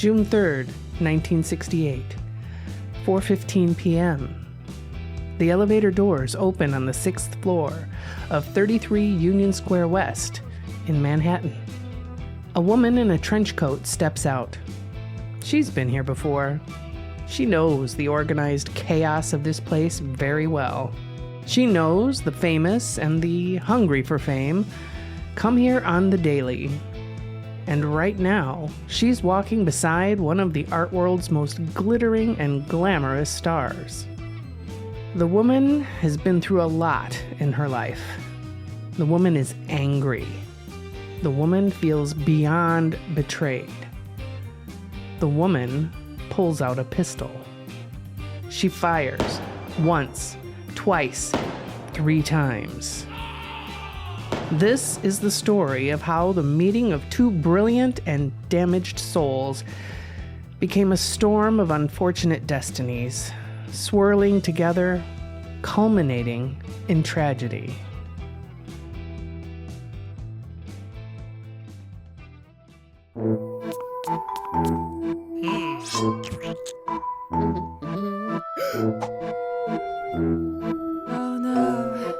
June 3rd, 1968, 4:15 p.m. The elevator doors open on the 6th floor of 33 Union Square West in Manhattan. A woman in a trench coat steps out. She's been here before. She knows the organized chaos of this place very well. She knows the famous and the hungry for fame come here on the daily. And right now, she's walking beside one of the art world's most glittering and glamorous stars. The woman has been through a lot in her life. The woman is angry. The woman feels beyond betrayed. The woman pulls out a pistol. She fires once, twice, 3 times. This is the story of how the meeting of 2 brilliant and damaged souls became a storm of unfortunate destinies, swirling together, culminating in tragedy. Oh no.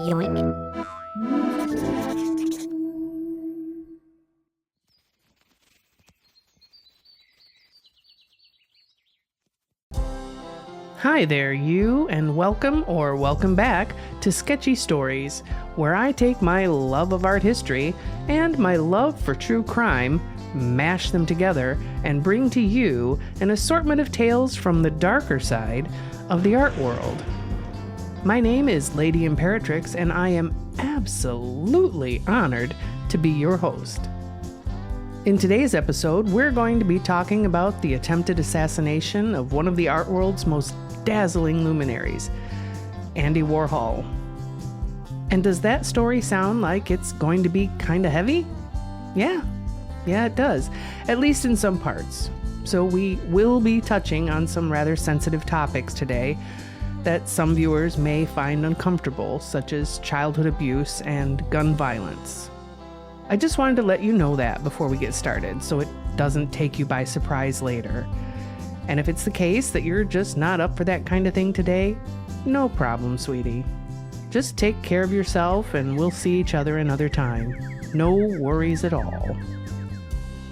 Yoink. Hi there, you, and welcome or welcome back to Sketchy Stories, where I take my love of art history and my love for true crime, mash them together, and bring to you an assortment of tales from the darker side of the art world. My name is Lady Imperatrix, and I am absolutely honored to be your host. In today's episode, we're going to be talking about the attempted assassination of one of the art world's most dazzling luminaries, Andy Warhol. And does that story sound like it's going to be kind of heavy? Yeah, it does, at least in some parts. So we will be touching on some rather sensitive topics today that some viewers may find uncomfortable, such as childhood abuse and gun violence. I just wanted to let you know that before we get started, so it doesn't take you by surprise later. And if it's the case that you're just not up for that kind of thing today, no problem, sweetie. Just take care of yourself and we'll see each other another time. No worries at all.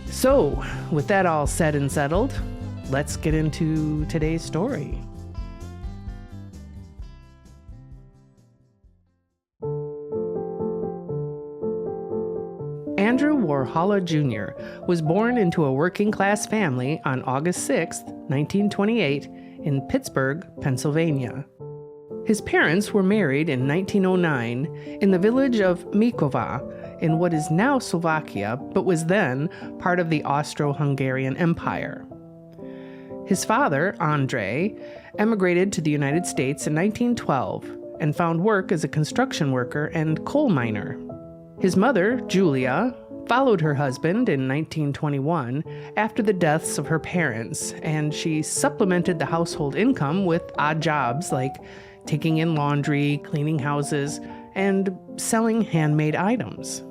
So, with that all said and settled, let's get into today's story. Andrew Warhol Jr. was born into a working-class family on August 6, 1928, in Pittsburgh, Pennsylvania. His parents were married in 1909 in the village of Mikova in what is now Slovakia, but was then part of the Austro-Hungarian Empire. His father, Andrei, emigrated to the United States in 1912 and found work as a construction worker and coal miner. His mother, Julia, followed her husband in 1921 after the deaths of her parents, and she supplemented the household income with odd jobs like taking in laundry, cleaning houses, and selling handmade items.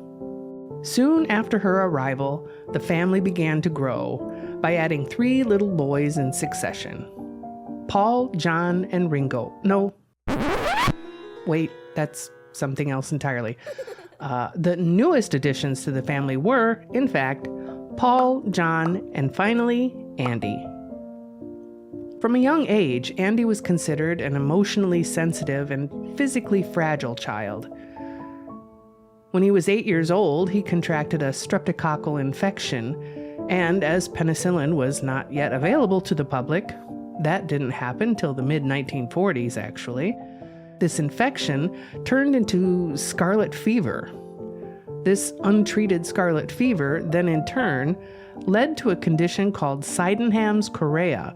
Soon after her arrival, the family began to grow by adding 3 little boys in succession: Paul, John, and Ringo. No, wait, that's something else entirely. The newest additions to the family were, in fact, Paul, John, and finally, Andy. From a young age, Andy was considered an emotionally sensitive and physically fragile child. When he was 8 years old, he contracted a streptococcal infection, and as penicillin was not yet available to the public, that didn't happen till the mid-1940s, actually. This infection turned into scarlet fever. This untreated scarlet fever then in turn led to a condition called Sydenham's chorea,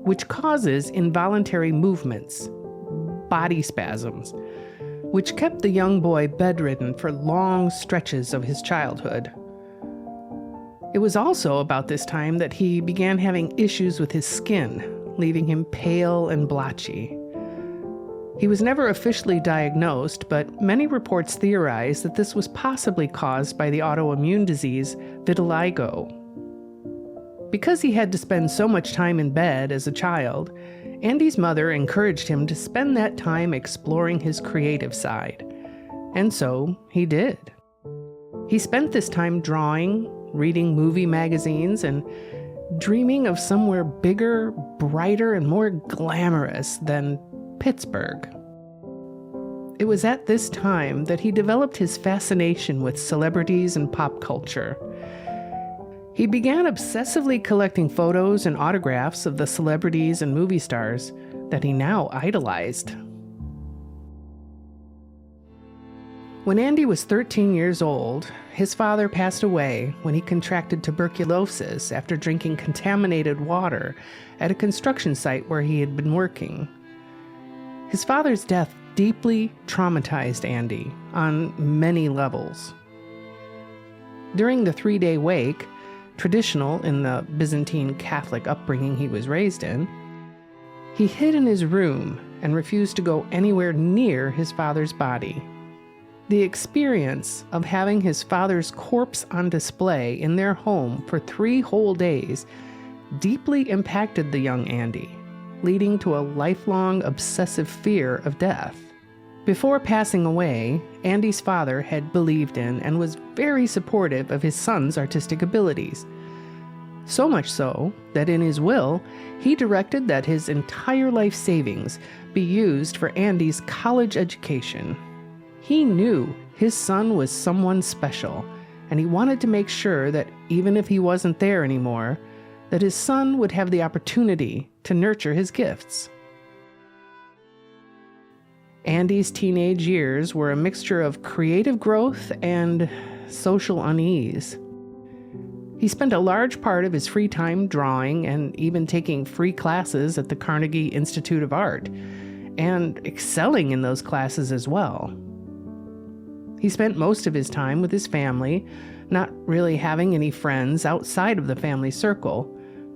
which causes involuntary movements, body spasms, which kept the young boy bedridden for long stretches of his childhood. It was also about this time that he began having issues with his skin, leaving him pale and blotchy. He was never officially diagnosed, but many reports theorize that this was possibly caused by the autoimmune disease vitiligo. Because he had to spend so much time in bed as a child, Andy's mother encouraged him to spend that time exploring his creative side. And so he did. He spent this time drawing, reading movie magazines, and dreaming of somewhere bigger, brighter, and more glamorous than Pittsburgh. It was at this time that he developed his fascination with celebrities and pop culture. He began obsessively collecting photos and autographs of the celebrities and movie stars that he now idolized. When Andy was 13 years old, his father passed away when he contracted tuberculosis after drinking contaminated water at a construction site where he had been working. His father's death deeply traumatized Andy on many levels. During the 3-day wake, traditional in the Byzantine Catholic upbringing he was raised in, he hid in his room and refused to go anywhere near his father's body. The experience of having his father's corpse on display in their home for 3 whole days deeply impacted the young Andy, leading to a lifelong obsessive fear of death. Before passing away, Andy's father had believed in and was very supportive of his son's artistic abilities. So much so that in his will, he directed that his entire life savings be used for Andy's college education. He knew his son was someone special, and he wanted to make sure that even if he wasn't there anymore, that his son would have the opportunity to nurture his gifts. Andy's teenage years were a mixture of creative growth and social unease. He spent a large part of his free time drawing and even taking free classes at the Carnegie Institute of Art, and excelling in those classes as well. He spent most of his time with his family, not really having any friends outside of the family circle,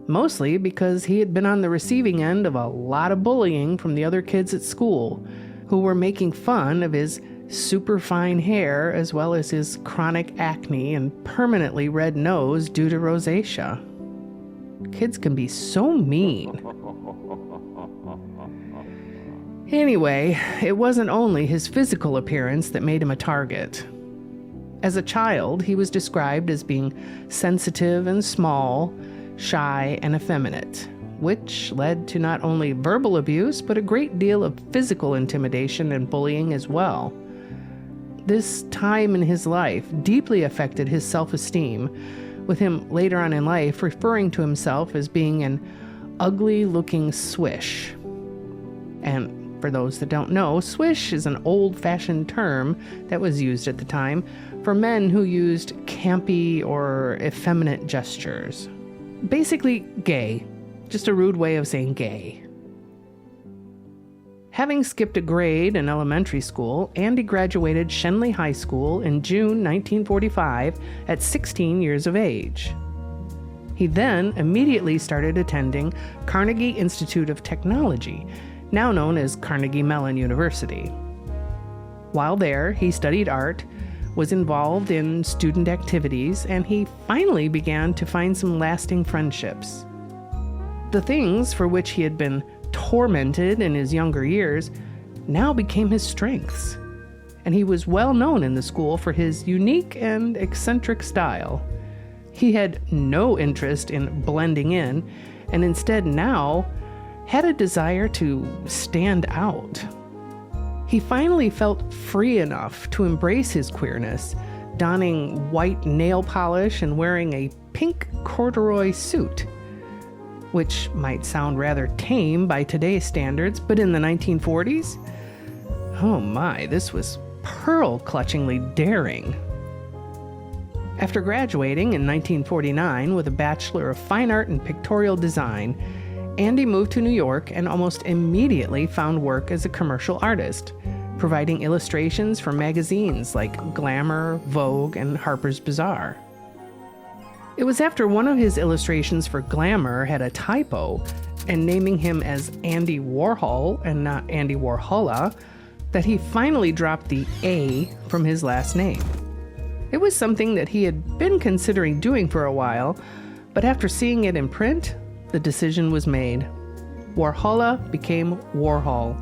mostly because he had been on the receiving end of a lot of bullying from the other kids at school, who were making fun of his superfine hair as well as his chronic acne and permanently red nose due to rosacea. Kids can be so mean. Anyway, it wasn't only his physical appearance that made him a target. As a child, he was described as being sensitive and small, shy and effeminate, which led to not only verbal abuse, but a great deal of physical intimidation and bullying as well. This time in his life deeply affected his self-esteem, with him later on in life referring to himself as being an ugly-looking swish. And for those that don't know, swish is an old-fashioned term that was used at the time for men who used campy or effeminate gestures. Basically, gay. Just a rude way of saying gay. Having skipped a grade in elementary school, Andy graduated Shenley High School in June 1945 at 16 years of age. He then immediately started attending Carnegie Institute of Technology, now known as Carnegie Mellon University. While there, he studied art, was involved in student activities, and he finally began to find some lasting friendships. The things for which he had been tormented in his younger years now became his strengths, and he was well known in the school for his unique and eccentric style. He had no interest in blending in, and instead now had a desire to stand out. He finally felt free enough to embrace his queerness, donning white nail polish and wearing a pink corduroy suit, which might sound rather tame by today's standards, but in the 1940s, oh my, this was pearl-clutchingly daring. After graduating in 1949 with a Bachelor of Fine Art and Pictorial Design, Andy moved to New York and almost immediately found work as a commercial artist, providing illustrations for magazines like Glamour, Vogue, and Harper's Bazaar. It was after one of his illustrations for Glamour had a typo, and naming him as Andy Warhol and not Andy Warhola, that he finally dropped the A from his last name. It was something that he had been considering doing for a while, But after seeing it in print, the decision was made. Warhola became Warhol,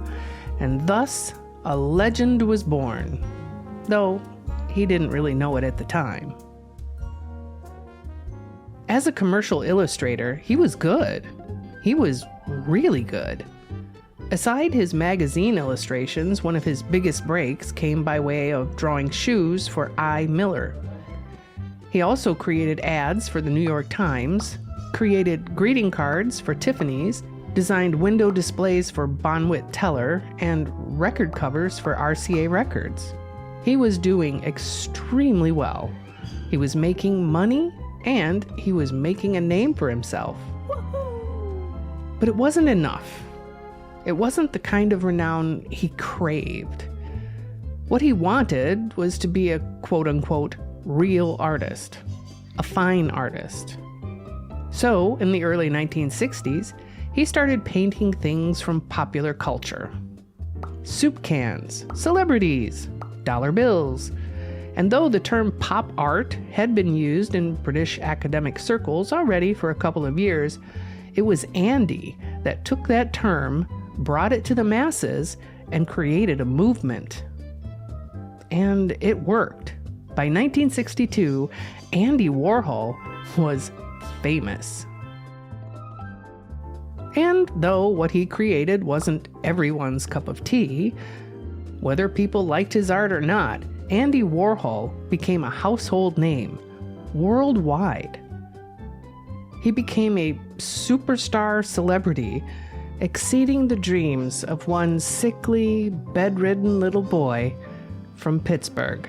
and thus a legend was born, though he didn't really know it at the time. As a commercial illustrator, he was good. He was really good. Aside his magazine illustrations, one of his biggest breaks came by way of drawing shoes for I. Miller. He also created ads for the New York Times, created greeting cards for Tiffany's, designed window displays for Bonwit Teller, and record covers for RCA Records. He was doing extremely well. He was making money, and he was making a name for himself. But it wasn't enough. It wasn't the kind of renown he craved. What he wanted was to be a quote-unquote real artist, a fine artist. So, in the early 1960s, he started painting things from popular culture. Soup cans, celebrities, dollar bills. And though the term pop art had been used in British academic circles already for a couple of years, it was Andy that took that term, brought it to the masses, and created a movement. And it worked. By 1962, Andy Warhol was famous. And though what he created wasn't everyone's cup of tea, whether people liked his art or not, Andy Warhol became a household name worldwide. He became a superstar celebrity, exceeding the dreams of one sickly, bedridden little boy from Pittsburgh.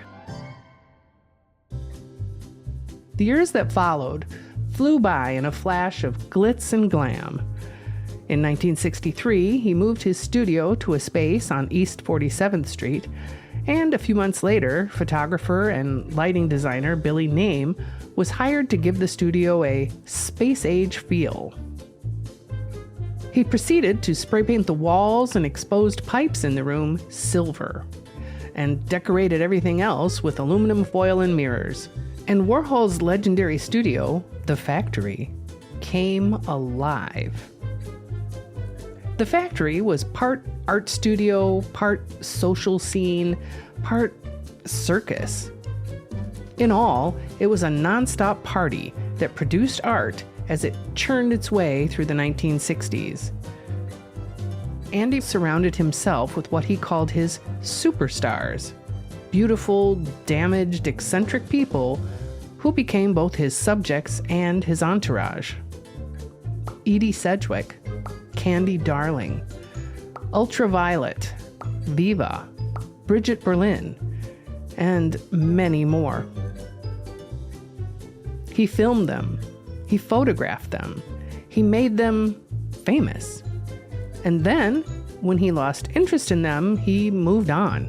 The years that followed flew by in a flash of glitz and glam. In 1963, he moved his studio to a space on East 47th Street, and a few months later, photographer and lighting designer Billy Name was hired to give the studio a space-age feel. He proceeded to spray paint the walls and exposed pipes in the room silver, and decorated everything else with aluminum foil and mirrors. And Warhol's legendary studio, The Factory, came alive. The Factory was part art studio, part social scene, part circus. In all, it was a nonstop party that produced art as it churned its way through the 1960s. Andy surrounded himself with what he called his superstars, beautiful, damaged, eccentric people who became both his subjects and his entourage. Edie Sedgwick, Candy Darling, Ultraviolet, Viva, Bridget Berlin, and many more. He filmed them, he photographed them, he made them famous. And then, when he lost interest in them, he moved on.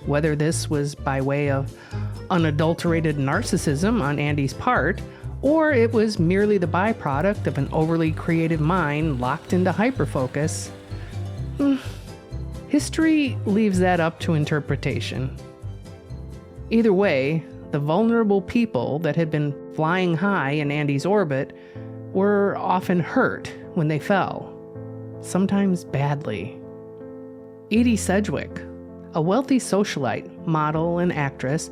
Whether this was by way of unadulterated narcissism on Andy's part, or it was merely the byproduct of an overly creative mind locked into hyperfocus, history leaves that up to interpretation. Either way, the vulnerable people that had been flying high in Andy's orbit were often hurt when they fell, sometimes badly. Edie Sedgwick, a wealthy socialite, model, and actress,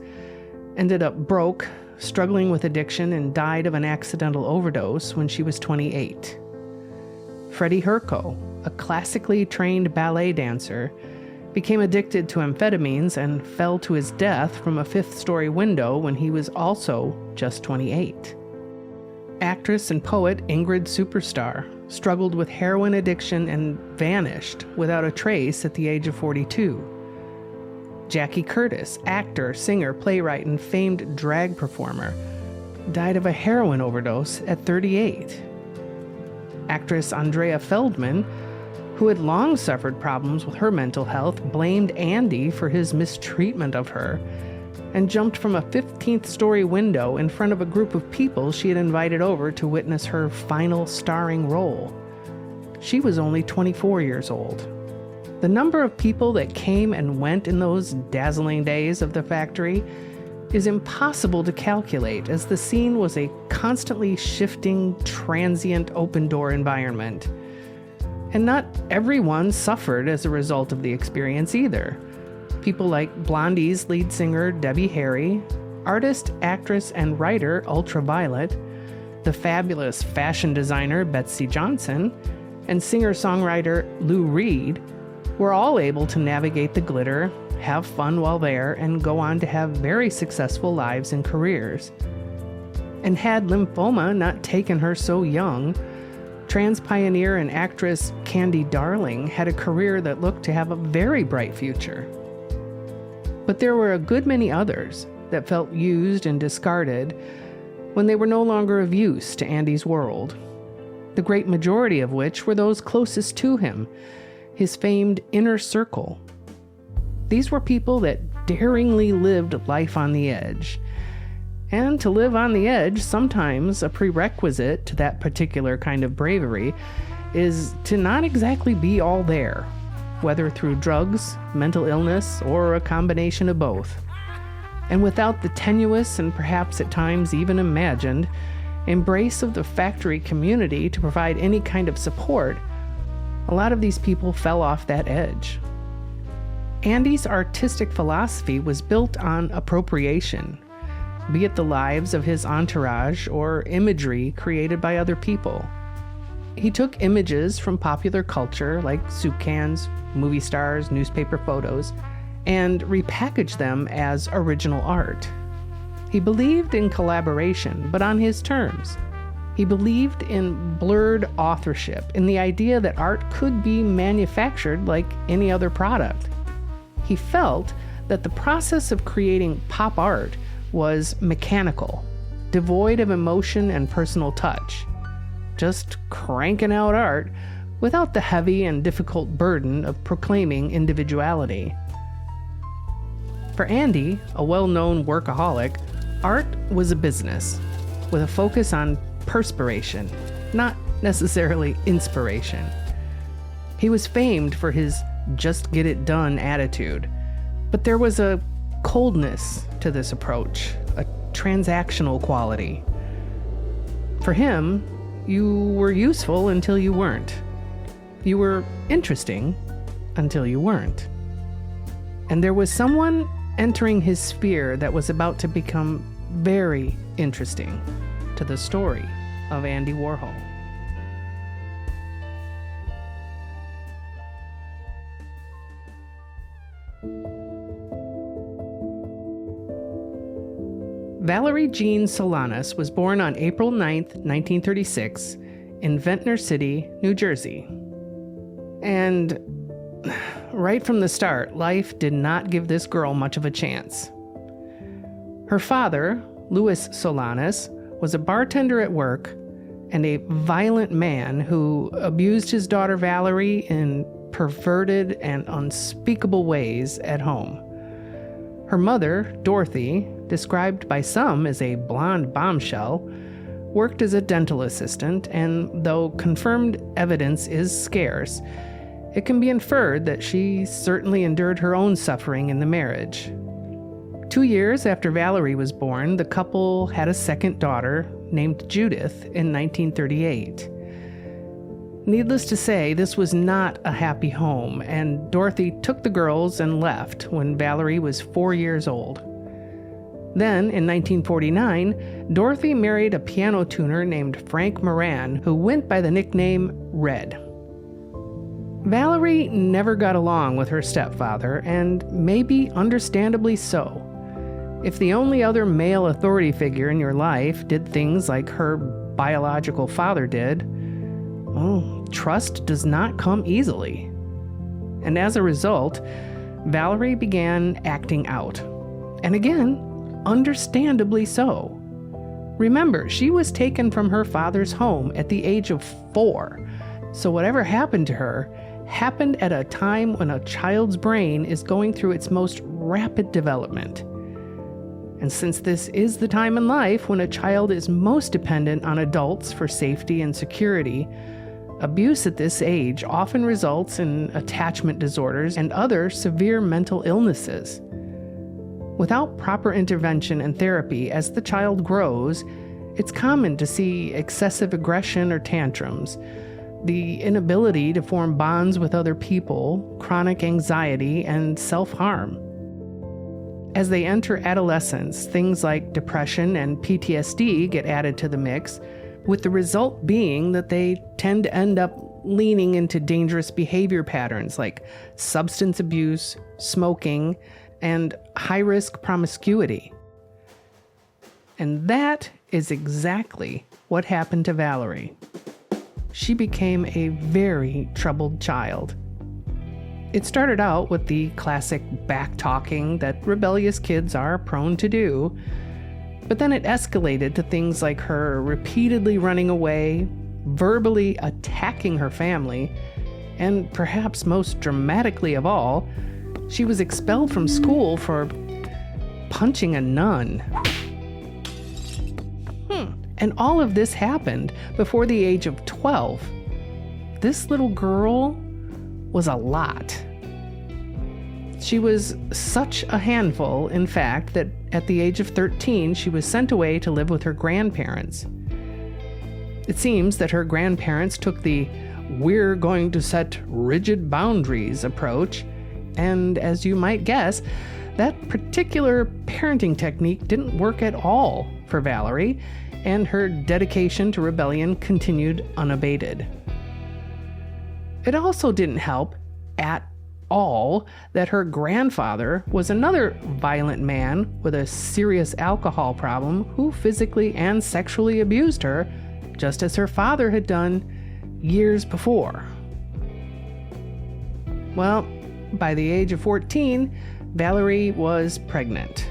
ended up broke, struggling with addiction, and died of an accidental overdose when she was 28. Freddie Herco, a classically trained ballet dancer, became addicted to amphetamines and fell to his death from a fifth-story window when he was also just 28. Actress and poet Ingrid Superstar struggled with heroin addiction and vanished without a trace at the age of 42. Jackie Curtis, actor, singer, playwright, and famed drag performer, died of a heroin overdose at 38. Actress Andrea Feldman, who had long suffered problems with her mental health, blamed Andy for his mistreatment of her and jumped from a 15th-story window in front of a group of people she had invited over to witness her final starring role. She was only 24 years old. The number of people that came and went in those dazzling days of The Factory is impossible to calculate, as the scene was a constantly shifting, transient, open-door environment. And not everyone suffered as a result of the experience either. People like Blondie's lead singer Debbie Harry, artist, actress, and writer Ultraviolet, the fabulous fashion designer Betsy Johnson, and singer-songwriter Lou Reed were all able to navigate the glitter, have fun while there, and go on to have very successful lives and careers. And had lymphoma not taken her so young, trans pioneer and actress Candy Darling had a career that looked to have a very bright future. But there were a good many others that felt used and discarded when they were no longer of use to Andy's world, the great majority of which were those closest to him, his famed inner circle. These were people that daringly lived life on the edge. And to live on the edge, sometimes a prerequisite to that particular kind of bravery is to not exactly be all there, whether through drugs, mental illness, or a combination of both. And without the tenuous and perhaps at times even imagined embrace of the factory community to provide any kind of support, a lot of these people fell off that edge. Andy's artistic philosophy was built on appropriation, be it the lives of his entourage or imagery created by other people. He took images from popular culture like soup cans, movie stars, newspaper photos, and repackaged them as original art. He believed in collaboration, but on his terms. He believed in blurred authorship, in the idea that art could be manufactured like any other product. He felt that the process of creating pop art was mechanical, devoid of emotion and personal touch, just cranking out art without the heavy and difficult burden of proclaiming individuality. For Andy, a well-known workaholic, art was a business, with a focus on perspiration, not necessarily inspiration. He was famed for his just-get-it-done attitude, but there was a coldness to this approach, a transactional quality. For him, you were useful until you weren't. You were interesting until you weren't. And there was someone entering his sphere that was about to become very interesting to the story of Andy Warhol. Valerie Jean Solanas was born on April 9, 1936, in Ventnor City, New Jersey. And right from the start, life did not give this girl much of a chance. Her father, Louis Solanas, was a bartender at work and a violent man who abused his daughter Valerie in perverted and unspeakable ways at home. Her mother, Dorothy, described by some as a blonde bombshell, worked as a dental assistant, and though confirmed evidence is scarce, it can be inferred that she certainly endured her own suffering in the marriage. 2 years after Valerie was born, the couple had a second daughter named Judith in 1938. Needless to say, this was not a happy home, and Dorothy took the girls and left when Valerie was 4 years old. Then, in 1949, Dorothy married a piano tuner named Frank Moran, who went by the nickname Red. Valerie never got along with her stepfather, and maybe understandably so. If the only other male authority figure in your life did things like her biological father did, well, trust does not come easily. And as a result, Valerie began acting out. And again, understandably so. Remember, she was taken from her father's home at the age of 4, so whatever happened to her happened at a time when a child's brain is going through its most rapid development. And since this is the time in life when a child is most dependent on adults for safety and security, abuse at this age often results in attachment disorders and other severe mental illnesses. Without proper intervention and therapy as the child grows, it's common to see excessive aggression or tantrums, the inability to form bonds with other people, chronic anxiety, and self-harm. As they enter adolescence, things like depression and PTSD get added to the mix, with the result being that they tend to end up leaning into dangerous behavior patterns like substance abuse, smoking, and high-risk promiscuity. And that is exactly what happened to Valerie. She became a very troubled child. It started out with the classic back-talking that rebellious kids are prone to do, but then it escalated to things like her repeatedly running away, verbally attacking her family, and perhaps most dramatically of all, she was expelled from school for punching a nun. And all of this happened before the age of 12. This little girl was a lot. She was such a handful, in fact, that at the age of 13, she was sent away to live with her grandparents. It seems that her grandparents took the "we're going to set rigid boundaries" approach, and as you might guess, that particular parenting technique didn't work at all for Valerie, and her dedication to rebellion continued unabated. It also didn't help at all that her grandfather was another violent man with a serious alcohol problem who physically and sexually abused her, just as her father had done years before. Well, by the age of 14, Valerie was pregnant.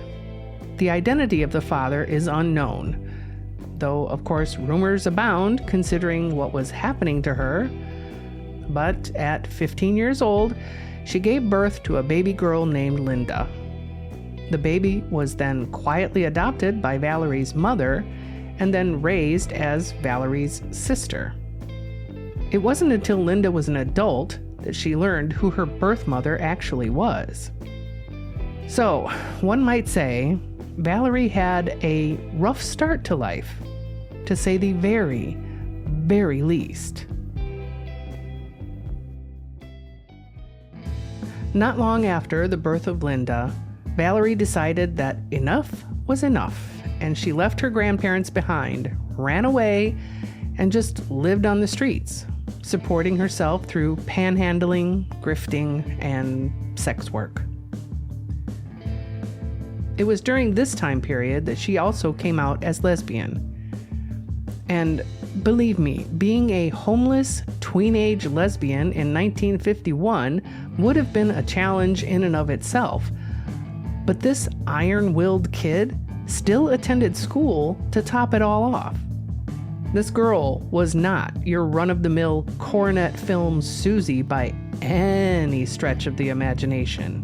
The identity of the father is unknown, though of course rumors abound considering what was happening to her. But at 15 years old, she gave birth to a baby girl named Linda. The baby was then quietly adopted by Valerie's mother and then raised as Valerie's sister. It wasn't until Linda was an adult that she learned who her birth mother actually was. So, one might say, Valerie had a rough start to life, to say the very, very least. Not long after the birth of Linda, Valerie decided that enough was enough, and she left her grandparents behind, ran away, and just lived on the streets, supporting herself through panhandling, grifting, and sex work. It was during this time period that she also came out as lesbian. And believe me, being a homeless, tween-age lesbian in 1951 would have been a challenge in and of itself. But this iron-willed kid still attended school to top it all off. This girl was not your run-of-the-mill coronet film Susie by any stretch of the imagination.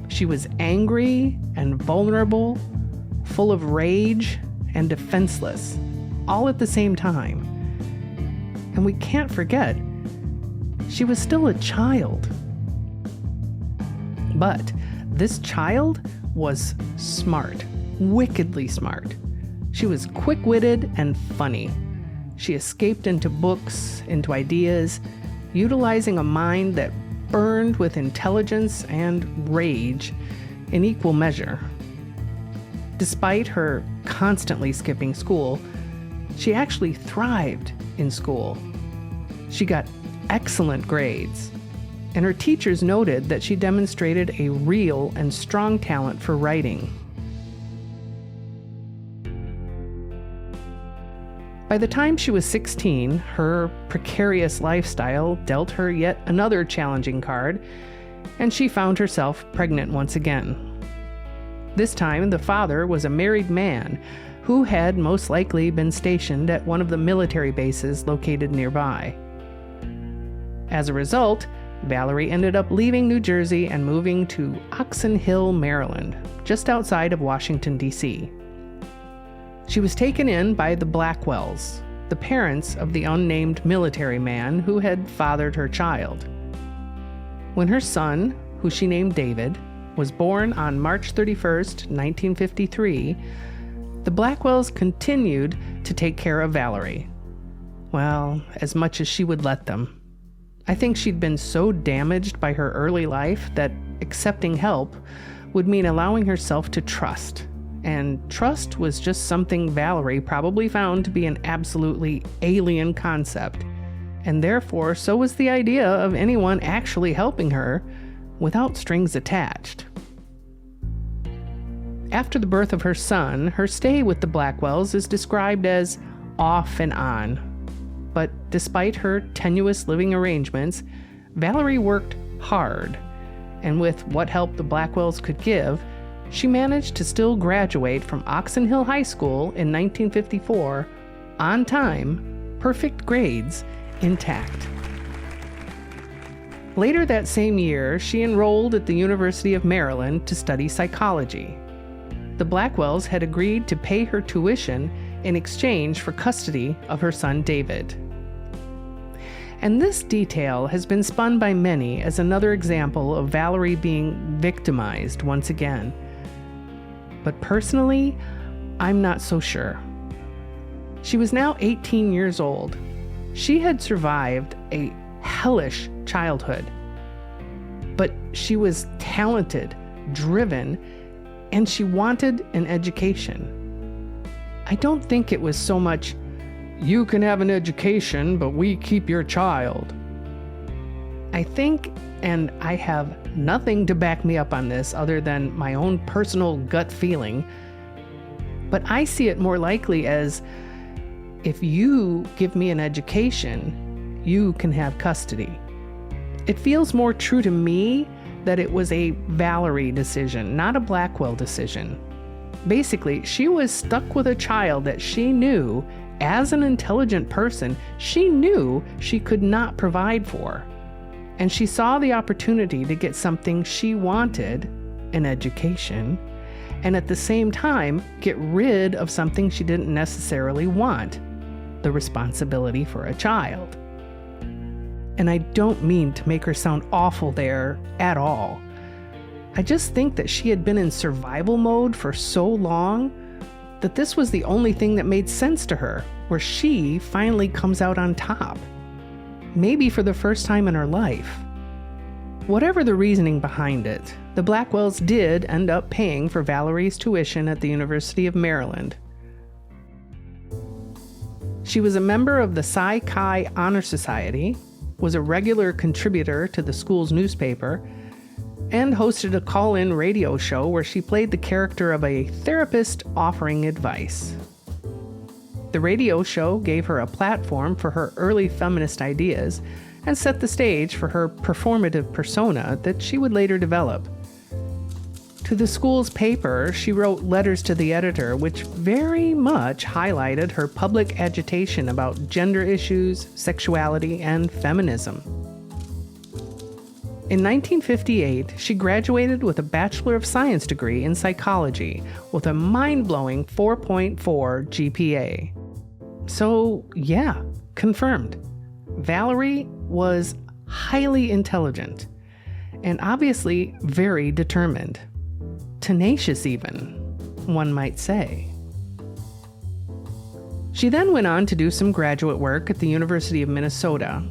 She was angry and vulnerable, full of rage and defenseless, all at the same time. And we can't forget, she was still a child. But this child was smart, wickedly smart. She was quick-witted and funny. She escaped into books, into ideas, utilizing a mind that burned with intelligence and rage in equal measure. Despite her constantly skipping school, she actually thrived in school. She got excellent grades, and her teachers noted that she demonstrated a real and strong talent for writing. By the time she was 16, her precarious lifestyle dealt her yet another challenging card, and she found herself pregnant once again. This time, the father was a married man who had most likely been stationed at one of the military bases located nearby. As a result, Valerie ended up leaving New Jersey and moving to Oxon Hill, Maryland, just outside of Washington, D.C. She was taken in by the Blackwells, the parents of the unnamed military man who had fathered her child. When her son, who she named David, was born on March 31st, 1953, the Blackwells continued to take care of Valerie. Well, as much as she would let them. I think she'd been so damaged by her early life that accepting help would mean allowing herself to trust. And trust was just something Valerie probably found to be an absolutely alien concept. And therefore, so was the idea of anyone actually helping her without strings attached. After the birth of her son, her stay with the Blackwells is described as off and on. But despite her tenuous living arrangements, Valerie worked hard. And with what help the Blackwells could give, she managed to still graduate from Oxon Hill High School in 1954 on time, perfect grades, intact. Later that same year, she enrolled at the University of Maryland to study psychology. The Blackwells had agreed to pay her tuition in exchange for custody of her son David. And this detail has been spun by many as another example of Valerie being victimized once again. But personally, I'm not so sure. She was now 18 years old. She had survived a hellish childhood. But she was talented, driven, and she wanted an education. I don't think it was so much, you can have an education, but we keep your child. I think, and I have nothing to back me up on this other than my own personal gut feeling, but I see it more likely as, if you give me an education, you can have custody. It feels more true to me that it was a Valerie decision, not a Blackwell decision. Basically, she was stuck with a child that she knew, as an intelligent person, she knew she could not provide for. And she saw the opportunity to get something she wanted, an education, and at the same time, get rid of something she didn't necessarily want, the responsibility for a child. And I don't mean to make her sound awful there at all. I just think that she had been in survival mode for so long that this was the only thing that made sense to her, where she finally comes out on top. Maybe for the first time in her life. Whatever the reasoning behind it, the Blackwells did end up paying for Valerie's tuition at the University of Maryland. She was a member of the Psi Chi Honor Society, was a regular contributor to the school's newspaper, and hosted a call-in radio show where she played the character of a therapist offering advice. The radio show gave her a platform for her early feminist ideas and set the stage for her performative persona that she would later develop. To the school's paper, she wrote letters to the editor which very much highlighted her public agitation about gender issues, sexuality, and feminism. In 1958, she graduated with a Bachelor of Science degree in psychology with a mind-blowing 4.4 GPA. So, yeah, confirmed. Valerie was highly intelligent and obviously very determined. Tenacious even, one might say. She then went on to do some graduate work at the University of Minnesota.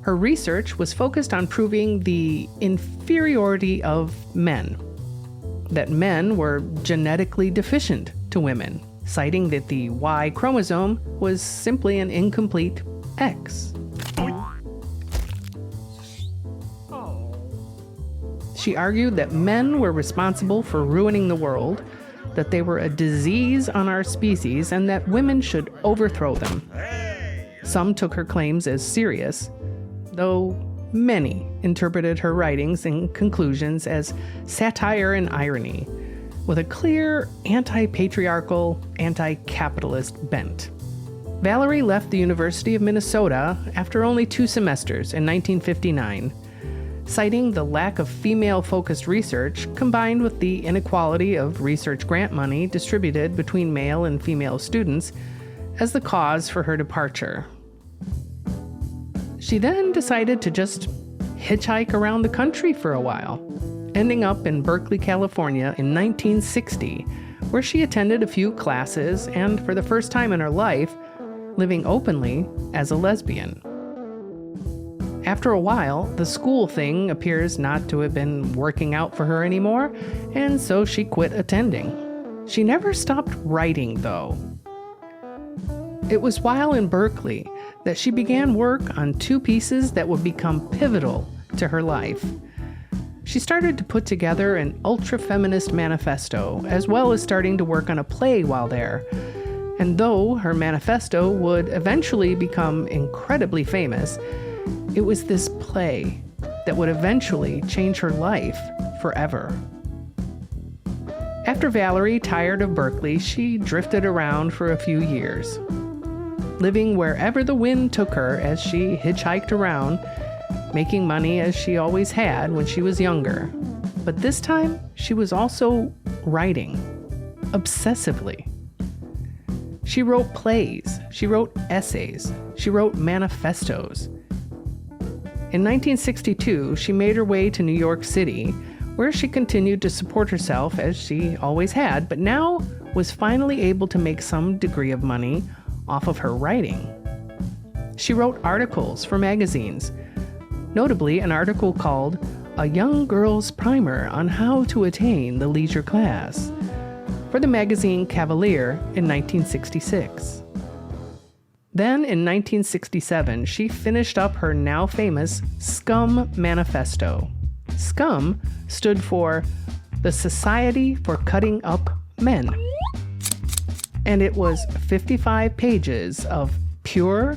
Her research was focused on proving the inferiority of men, that men were genetically deficient to women, citing that the Y chromosome was simply an incomplete X. She argued that men were responsible for ruining the world, that they were a disease on our species, and that women should overthrow them. Some took her claims as serious, though many interpreted her writings and conclusions as satire and irony, with a clear anti-patriarchal, anti-capitalist bent. Valerie left the University of Minnesota after only 2 semesters in 1959, citing the lack of female-focused research combined with the inequality of research grant money distributed between male and female students as the cause for her departure. She then decided to just hitchhike around the country for a while, ending up in Berkeley, California in 1960, where she attended a few classes and, for the first time in her life, living openly as a lesbian. After a while, the school thing appears not to have been working out for her anymore, and so she quit attending. She never stopped writing, though. It was while in Berkeley that she began work on two pieces that would become pivotal to her life. She started to put together an ultra-feminist manifesto, as well as starting to work on a play while there. And though her manifesto would eventually become incredibly famous, it was this play that would eventually change her life forever. After Valerie tired of Berkeley, she drifted around for a few years, living wherever the wind took her as she hitchhiked around, making money as she always had when she was younger. But this time, she was also writing, obsessively. She wrote plays, she wrote essays, she wrote manifestos. In 1962, she made her way to New York City, where she continued to support herself as she always had, but now was finally able to make some degree of money off of her writing. She wrote articles for magazines, notably an article called A Young Girl's Primer on How to Attain the Leisure Class, for the magazine Cavalier in 1966. Then, in 1967, she finished up her now famous SCUM Manifesto. SCUM stood for the Society for Cutting Up Men. And it was 55 pages of pure,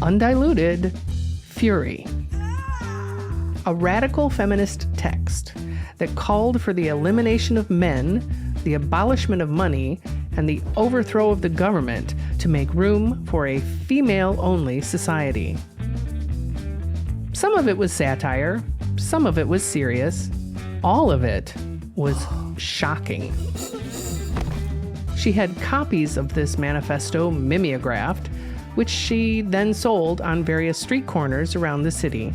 undiluted fury. A radical feminist text that called for the elimination of men, the abolishment of money, and the overthrow of the government to make room for a female-only society. Some of it was satire, some of it was serious, all of it was shocking. She had copies of this manifesto mimeographed, which she then sold on various street corners around the city.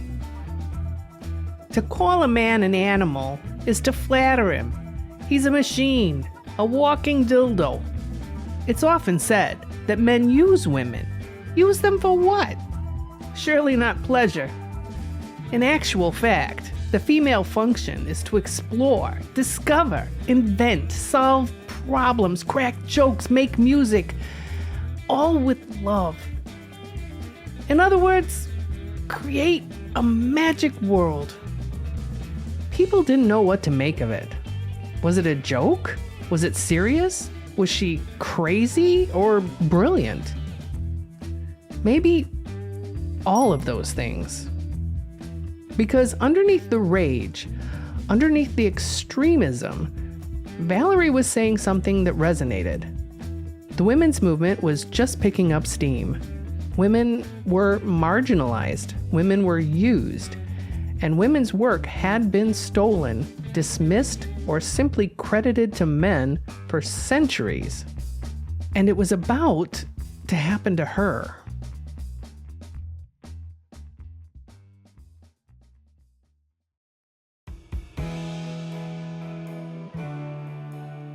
To call a man an animal is to flatter him. He's a machine, a walking dildo. It's often said that men use women. Use them for what? Surely not pleasure. In actual fact, the female function is to explore, discover, invent, solve problems, crack jokes, make music, all with love. In other words, create a magic world. People didn't know what to make of it. Was it a joke? Was it serious? Was she crazy or brilliant? Maybe all of those things. Because underneath the rage, underneath the extremism, Valerie was saying something that resonated. The women's movement was just picking up steam. Women were marginalized. Women were used. And women's work had been stolen, dismissed, or simply credited to men for centuries. And it was about to happen to her.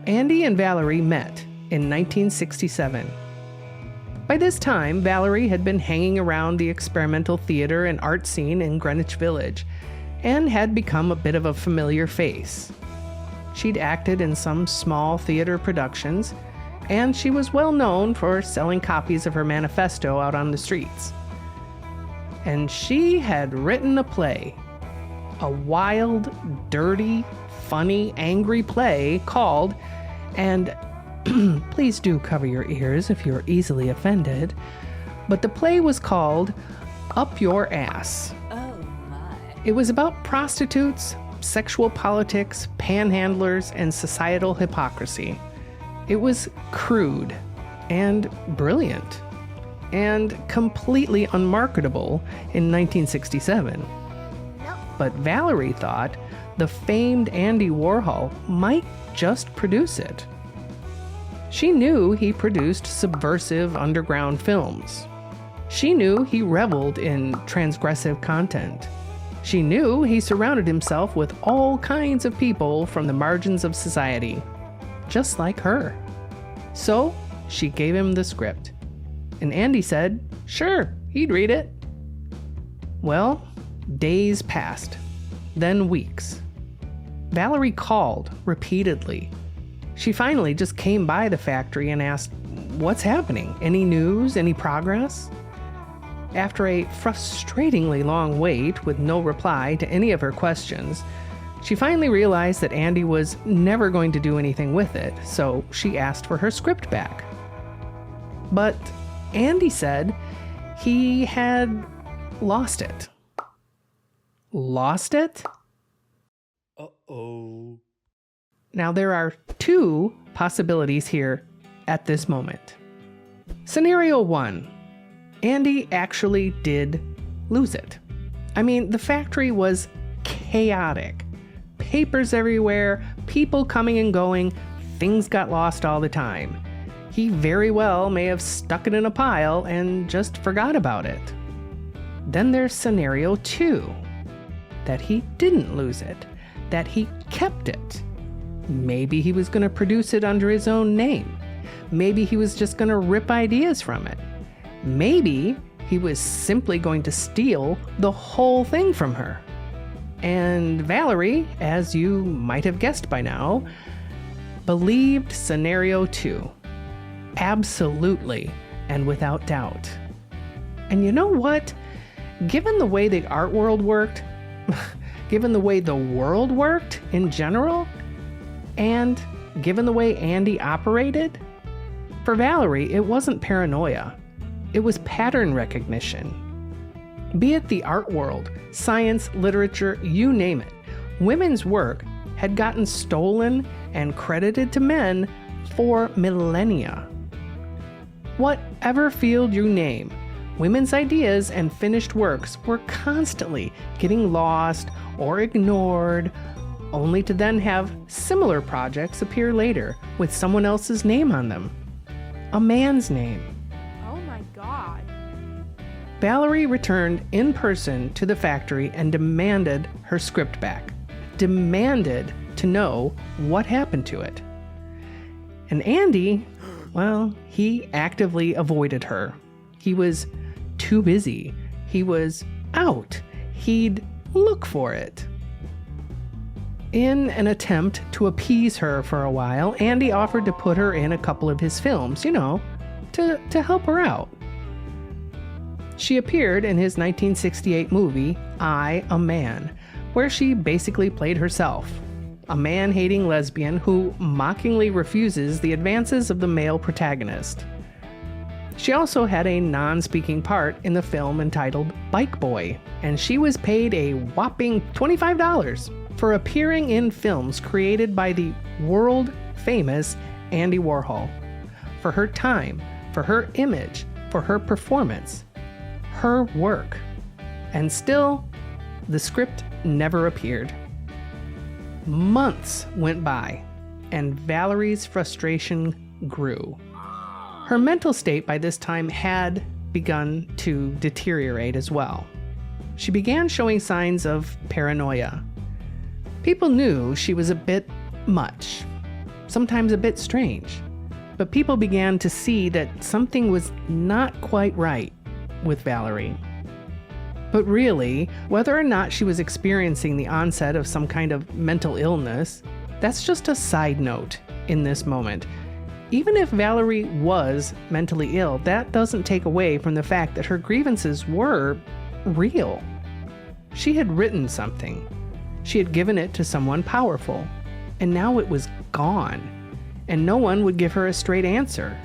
Andy and Valerie met in 1967. By this time, Valerie had been hanging around the experimental theater and art scene in Greenwich Village and had become a bit of a familiar face. She'd acted in some small theater productions, and she was well known for selling copies of her manifesto out on the streets. And she had written a play, a wild, dirty, funny, angry play called, and please do cover your ears if you're easily offended, but the play was called Up Your Ass. Oh my. It was about prostitutes, sexual politics, panhandlers, and societal hypocrisy. It was crude and brilliant and completely unmarketable in 1967. But Valerie thought the famed Andy Warhol might just produce it. She knew he produced subversive underground films. She knew he reveled in transgressive content. She knew he surrounded himself with all kinds of people from the margins of society, just like her. So she gave him the script. And Andy said, sure, he'd read it. Well, days passed, then weeks. Valerie called repeatedly. She finally just came by the factory and asked, what's happening? Any news? Any progress? After a frustratingly long wait with no reply to any of her questions, she finally realized that Andy was never going to do anything with it, so she asked for her script back. But Andy said he had lost it. Lost it? Uh-oh. Now there are two possibilities here at this moment. Scenario 1. Andy actually did lose it. I mean, the factory was chaotic. Papers everywhere, people coming and going, things got lost all the time. He very well may have stuck it in a pile and just forgot about it. Then there's scenario 2. That he didn't lose it, that he kept it. Maybe he was going to produce it under his own name. Maybe he was just going to rip ideas from it. Maybe he was simply going to steal the whole thing from her. And Valerie, as you might have guessed by now, believed scenario 2. Absolutely, and without doubt. And you know what? Given the way the art world worked, given the way the world worked in general, and given the way Andy operated, for Valerie, it wasn't paranoia. It was pattern recognition. Be it the art world, science, literature, you name it, women's work had gotten stolen and credited to men for millennia. Whatever field you name, women's ideas and finished works were constantly getting lost or ignored, only to then have similar projects appear later with someone else's name on them. A man's name. Oh my God. Valerie returned in person to the factory and demanded her script back. Demanded to know what happened to it. And Andy, well, he actively avoided her. He was too busy. He was out. He'd look for it. In an attempt to appease her for a while, Andy offered to put her in a couple of his films, to help her out. She appeared in his 1968 movie, I, a Man, where she basically played herself, a man-hating lesbian who mockingly refuses the advances of the male protagonist. She also had a non-speaking part in the film entitled Bike Boy, and she was paid a whopping $25 for appearing in films created by the world-famous Andy Warhol. For her time, for her image, for her performance, her work. And still, the script never appeared. Months went by, and Valerie's frustration grew. Her mental state by this time had begun to deteriorate as well. She began showing signs of paranoia. People knew she was a bit much, sometimes a bit strange, but people began to see that something was not quite right with Valerie. But really, whether or not she was experiencing the onset of some kind of mental illness, that's just a side note in this moment. Even if Valerie was mentally ill, that doesn't take away from the fact that her grievances were real. She had written something. She had given it to someone powerful, and now it was gone, and no one would give her a straight answer.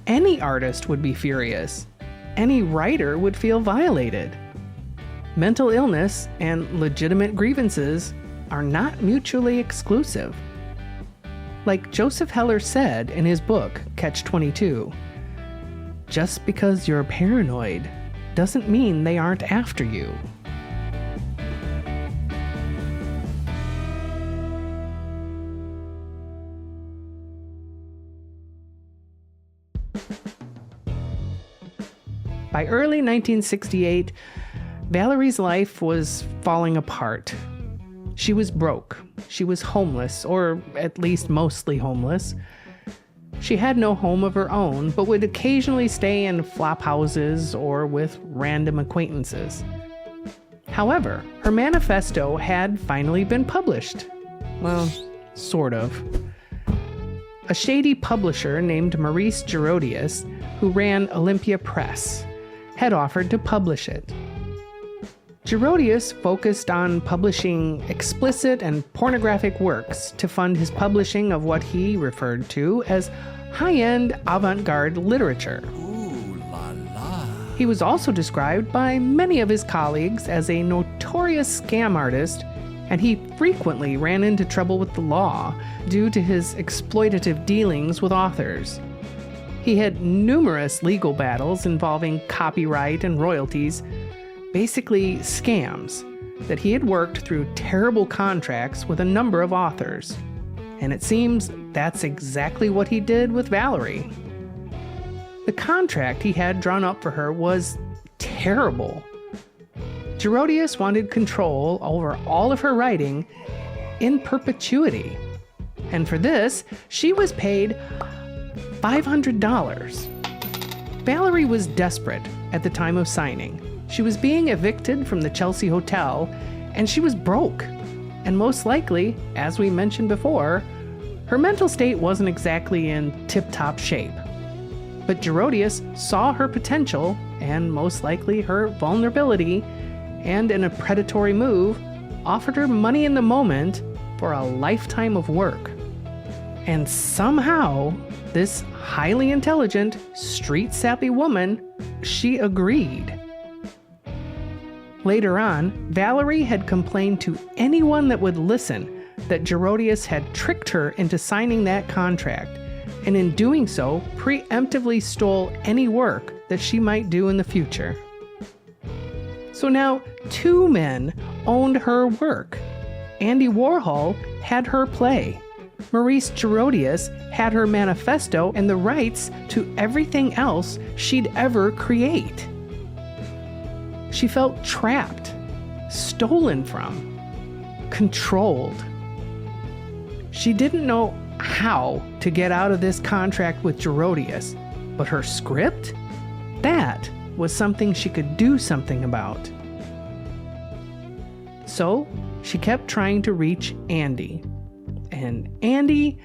Any artist would be furious. Any writer would feel violated. Mental illness and legitimate grievances are not mutually exclusive. Like Joseph Heller said in his book, Catch-22, just because you're paranoid doesn't mean they aren't after you. By early 1968, Valerie's life was falling apart. She was broke. She was homeless, or at least mostly homeless. She had no home of her own, but would occasionally stay in flop houses or with random acquaintances. However, her manifesto had finally been published. Well, sort of. A shady publisher named Maurice Gerodius, who ran Olympia Press, had offered to publish it. Gerodius focused on publishing explicit and pornographic works to fund his publishing of what he referred to as high-end avant-garde literature. Ooh la la. He was also described by many of his colleagues as a notorious scam artist, and he frequently ran into trouble with the law due to his exploitative dealings with authors. He had numerous legal battles involving copyright and royalties, basically scams, that he had worked through terrible contracts with a number of authors. And it seems that's exactly what he did with Valerie. The contract he had drawn up for her was terrible. Gerodius wanted control over all of her writing in perpetuity. And for this, she was paid $500. Valerie was desperate at the time of signing. She was being evicted from the Chelsea Hotel, and she was broke. And most likely, as we mentioned before, her mental state wasn't exactly in tip-top shape. But Gerodius saw her potential, and most likely her vulnerability, and in a predatory move, offered her money in the moment for a lifetime of work. And somehow, this highly intelligent, street-savvy woman, she agreed. Later on, Valerie had complained to anyone that would listen that Gerodius had tricked her into signing that contract, and in doing so, preemptively stole any work that she might do in the future. So now, two men owned her work. Andy Warhol had her play. Maurice Gerodius had her manifesto and the rights to everything else she'd ever create. She felt trapped, stolen from, controlled. She didn't know how to get out of this contract with Gerodius, but her script? That was something she could do something about. So she kept trying to reach Andy, and Andy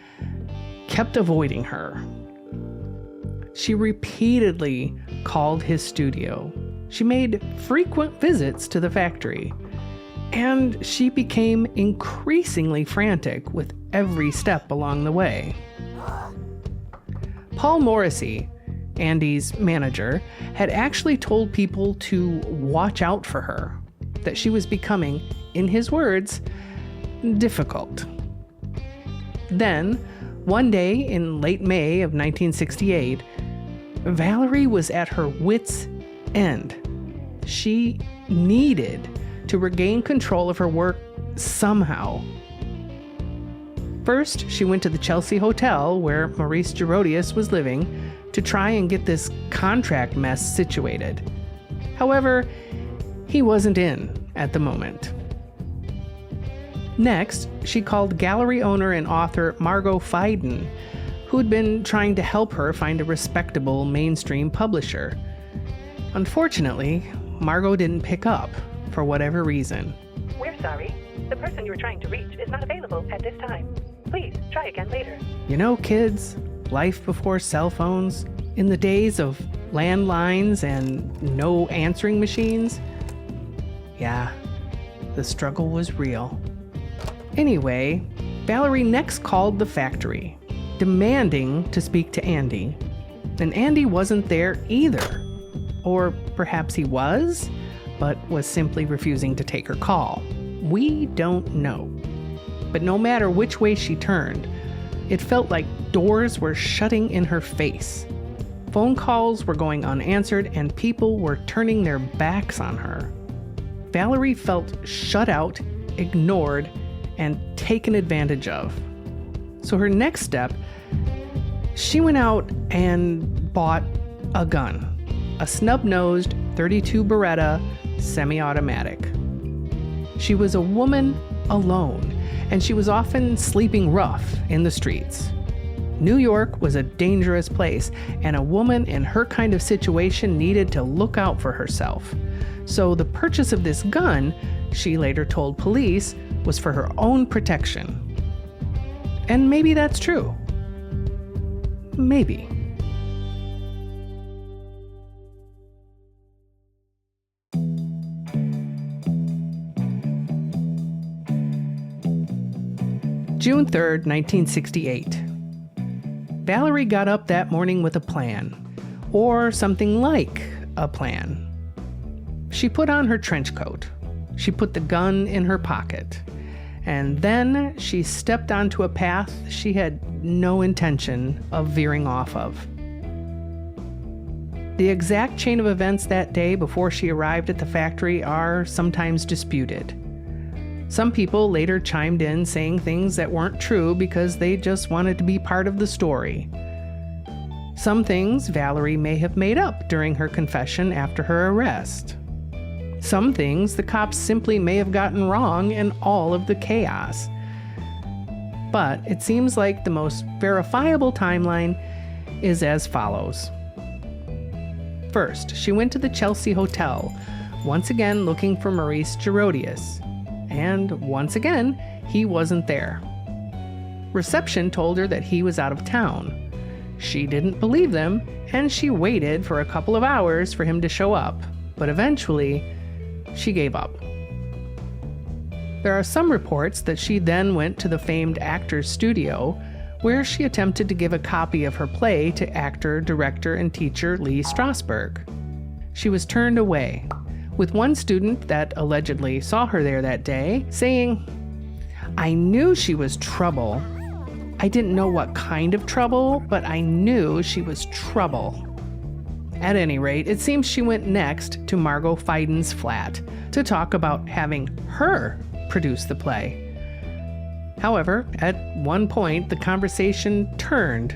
kept avoiding her. She repeatedly called his studio. She made frequent visits to the factory, and she became increasingly frantic with every step along the way. Paul Morrissey, Andy's manager, had actually told people to watch out for her, that she was becoming, in his words, difficult. Then, one day in late May of 1968, Valerie was at her wits' end. She needed to regain control of her work somehow. First, she went to the Chelsea Hotel where Maurice Gerodius was living to try and get this contract mess situated. However, he wasn't in at the moment. Next, she called gallery owner and author Margot Feiden, who had been trying to help her find a respectable mainstream publisher. Unfortunately, Margot didn't pick up for whatever reason. We're sorry. The person you're trying to reach is not available at this time. Please try again later. You know, kids, life before cell phones, in the days of landlines and no answering machines, yeah, the struggle was real. Anyway, Valerie next called the factory, demanding to speak to Andy. And Andy wasn't there either. Or perhaps he was, but was simply refusing to take her call. We don't know. But no matter which way she turned, it felt like doors were shutting in her face. Phone calls were going unanswered and people were turning their backs on her. Valerie felt shut out, ignored, and taken advantage of. So her next step, she went out and bought a gun. a snub-nosed .32 Beretta semi-automatic. She was a woman alone, and she was often sleeping rough in the streets. New York was a dangerous place, and a woman in her kind of situation needed to look out for herself. So the purchase of this gun, she later told police, was for her own protection. And maybe that's true. Maybe. June 3rd, 1968. Valerie got up that morning with a plan, or something like a plan. She put on her trench coat. She put the gun in her pocket. And then she stepped onto a path she had no intention of veering off of. The exact chain of events that day before she arrived at the factory are sometimes disputed. Some people later chimed in saying things that weren't true because they just wanted to be part of the story. Some things Valerie may have made up during her confession after her arrest. Some things the cops simply may have gotten wrong in all of the chaos. But it seems like the most verifiable timeline is as follows. First, she went to the Chelsea Hotel, once again looking for Maurice Gerodius. And once again, he wasn't there. Reception told her that he was out of town. She didn't believe them, and she waited for a couple of hours for him to show up. But eventually, she gave up. There are some reports that she then went to the famed actor's studio, where she attempted to give a copy of her play to actor, director, and teacher Lee Strasberg. She was turned away, with one student that allegedly saw her there that day saying, "I knew she was trouble. I didn't know what kind of trouble, but I knew she was trouble." At any rate, it seems she went next to Margot Feiden's flat to talk about having her produce the play. However, at one point, the conversation turned,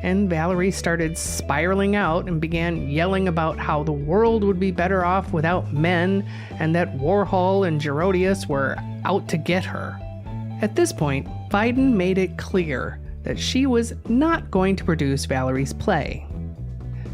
and Valerie started spiraling out and began yelling about how the world would be better off without men and that Warhol and Gerodius were out to get her. At this point, Feiden made it clear that she was not going to produce Valerie's play.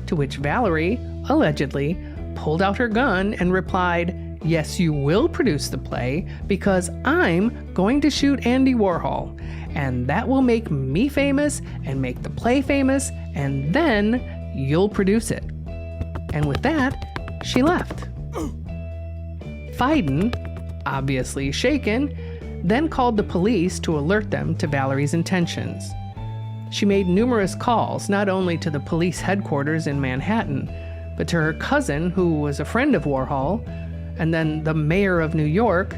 To which Valerie, allegedly, pulled out her gun and replied, "Yes, you will produce the play because I'm going to shoot Andy Warhol, and that will make me famous and make the play famous, and then you'll produce it." And with that, she left. Feiden, obviously shaken, then called the police to alert them to Valerie's intentions. She made numerous calls, not only to the police headquarters in Manhattan, but to her cousin, who was a friend of Warhol, and then the mayor of New York.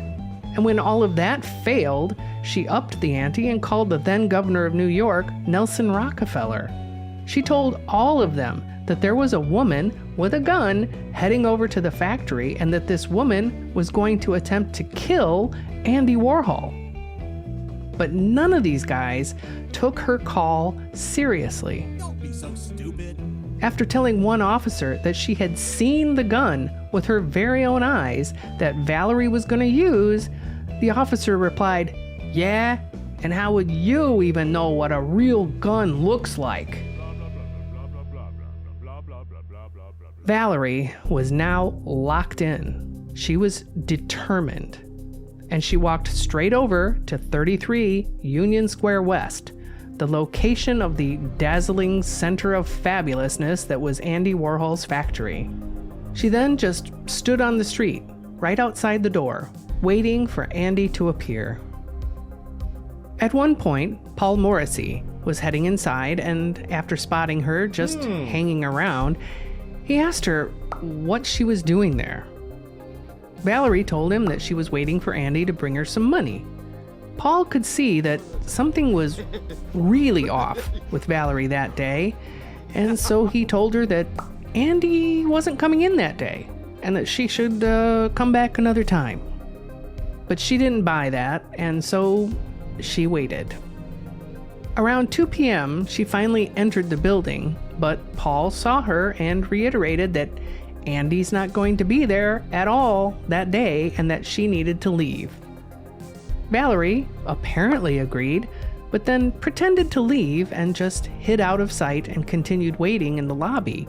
And when all of that failed, she upped the ante and called the then governor of New York, Nelson Rockefeller. She told all of them that there was a woman with a gun heading over to the factory and that this woman was going to attempt to kill Andy Warhol. But none of these guys took her call seriously. Don't be so stupid. After telling one officer that she had seen the gun with her very own eyes that Valerie was going to use, the officer replied, "Yeah? And how would you even know what a real gun looks like?" Valerie was now locked in. She was determined. And she walked straight over to 33 Union Square West, the location of the dazzling center of fabulousness that was Andy Warhol's factory. She then just stood on the street, right outside the door, waiting for Andy to appear. At one point, Paul Morrissey was heading inside, and after spotting her just hanging around, he asked her what she was doing there. Valerie told him that she was waiting for Andy to bring her some money. Paul could see that something was really off with Valerie that day, and so he told her that Andy wasn't coming in that day, and that she should come back another time. But she didn't buy that, and so she waited. Around 2 p.m., she finally entered the building, but Paul saw her and reiterated that Andy's not going to be there at all that day and that she needed to leave. Valerie apparently agreed, but then pretended to leave and just hid out of sight and continued waiting in the lobby.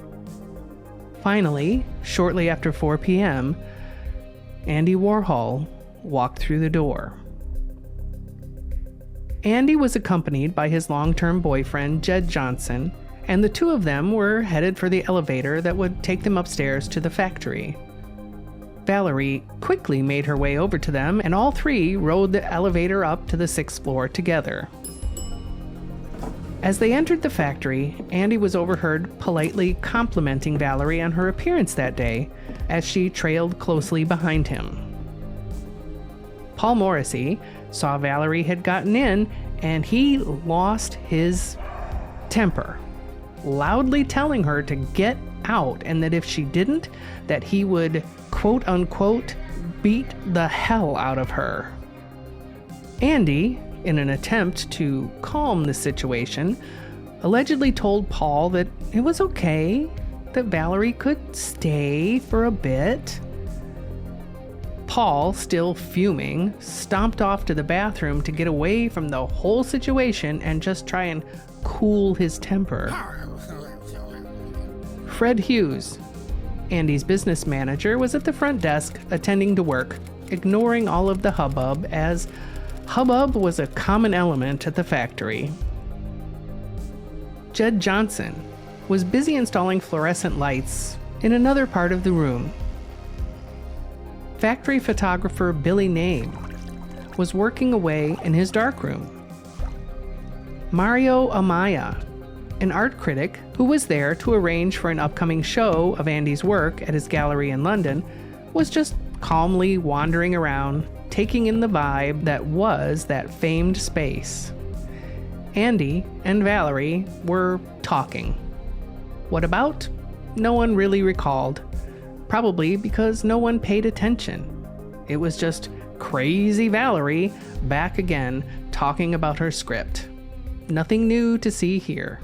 Finally, shortly after 4 p.m., Andy Warhol walked through the door. Andy was accompanied by his long-term boyfriend, Jed Johnson, and the two of them were headed for the elevator that would take them upstairs to the factory. Valerie quickly made her way over to them, and all three rode the elevator up to the 6th floor together. As they entered the factory, Andy was overheard politely complimenting Valerie on her appearance that day as she trailed closely behind him. Paul Morrissey saw Valerie had gotten in, and he lost his temper, loudly telling her to get out and that if she didn't, that he would, quote unquote, beat the hell out of her. Andy, in an attempt to calm the situation, allegedly told Paul that it was okay, that Valerie could stay for a bit. Paul, still fuming, stomped off to the bathroom to get away from the whole situation and just try and cool his temper. Fred Hughes, Andy's business manager, was at the front desk attending to work, ignoring all of the hubbub, as hubbub was a common element at the factory. Jed Johnson was busy installing fluorescent lights in another part of the room. Factory photographer Billy Name was working away in his darkroom. Mario Amaya, an art critic who was there to arrange for an upcoming show of Andy's work at his gallery in London, was just calmly wandering around, taking in the vibe that was that famed space. Andy and Valerie were talking. What about? No one really recalled. Probably because no one paid attention. It was just crazy Valerie back again talking about her script. Nothing new to see here.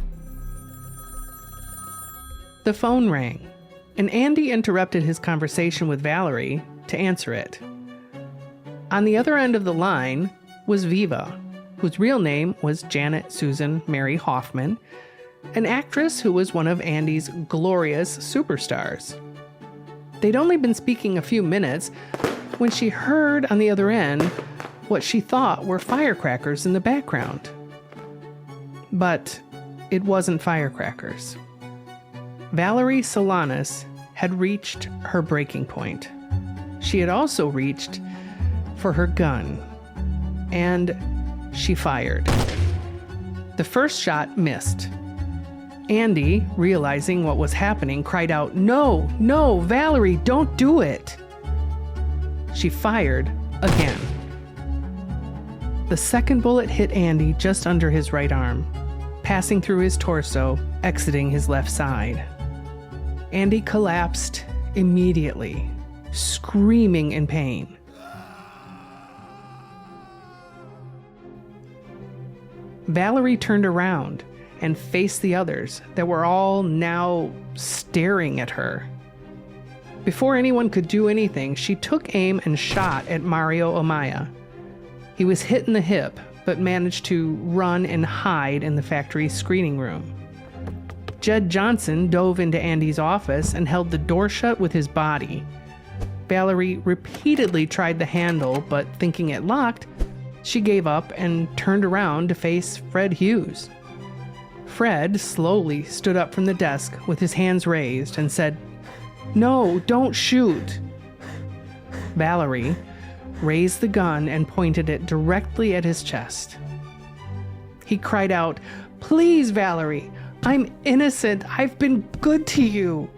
The phone rang, and Andy interrupted his conversation with Valerie to answer it. On the other end of the line was Viva, whose real name was Janet Susan Mary Hoffman, an actress who was one of Andy's glorious superstars. They'd only been speaking a few minutes when she heard on the other end what she thought were firecrackers in the background. But it wasn't firecrackers. Valerie Solanas had reached her breaking point. She had also reached for her gun, and she fired. The first shot missed. Andy, realizing what was happening, cried out, "No, no, Valerie, don't do it!" She fired again. The second bullet hit Andy just under his right arm, passing through his torso, exiting his left side. Andy collapsed immediately, screaming in pain. Valerie turned around and faced the others that were all now staring at her. Before anyone could do anything, she took aim and shot at Mario Amaya. He was hit in the hip, but managed to run and hide in the factory's screening room. Jed Johnson dove into Andy's office and held the door shut with his body. Valerie repeatedly tried the handle, but thinking it locked, she gave up and turned around to face Fred Hughes. Fred slowly stood up from the desk with his hands raised and said, "No, don't shoot." Valerie raised the gun and pointed it directly at his chest. He cried out, "Please, Valerie, I'm innocent. I've been good to you."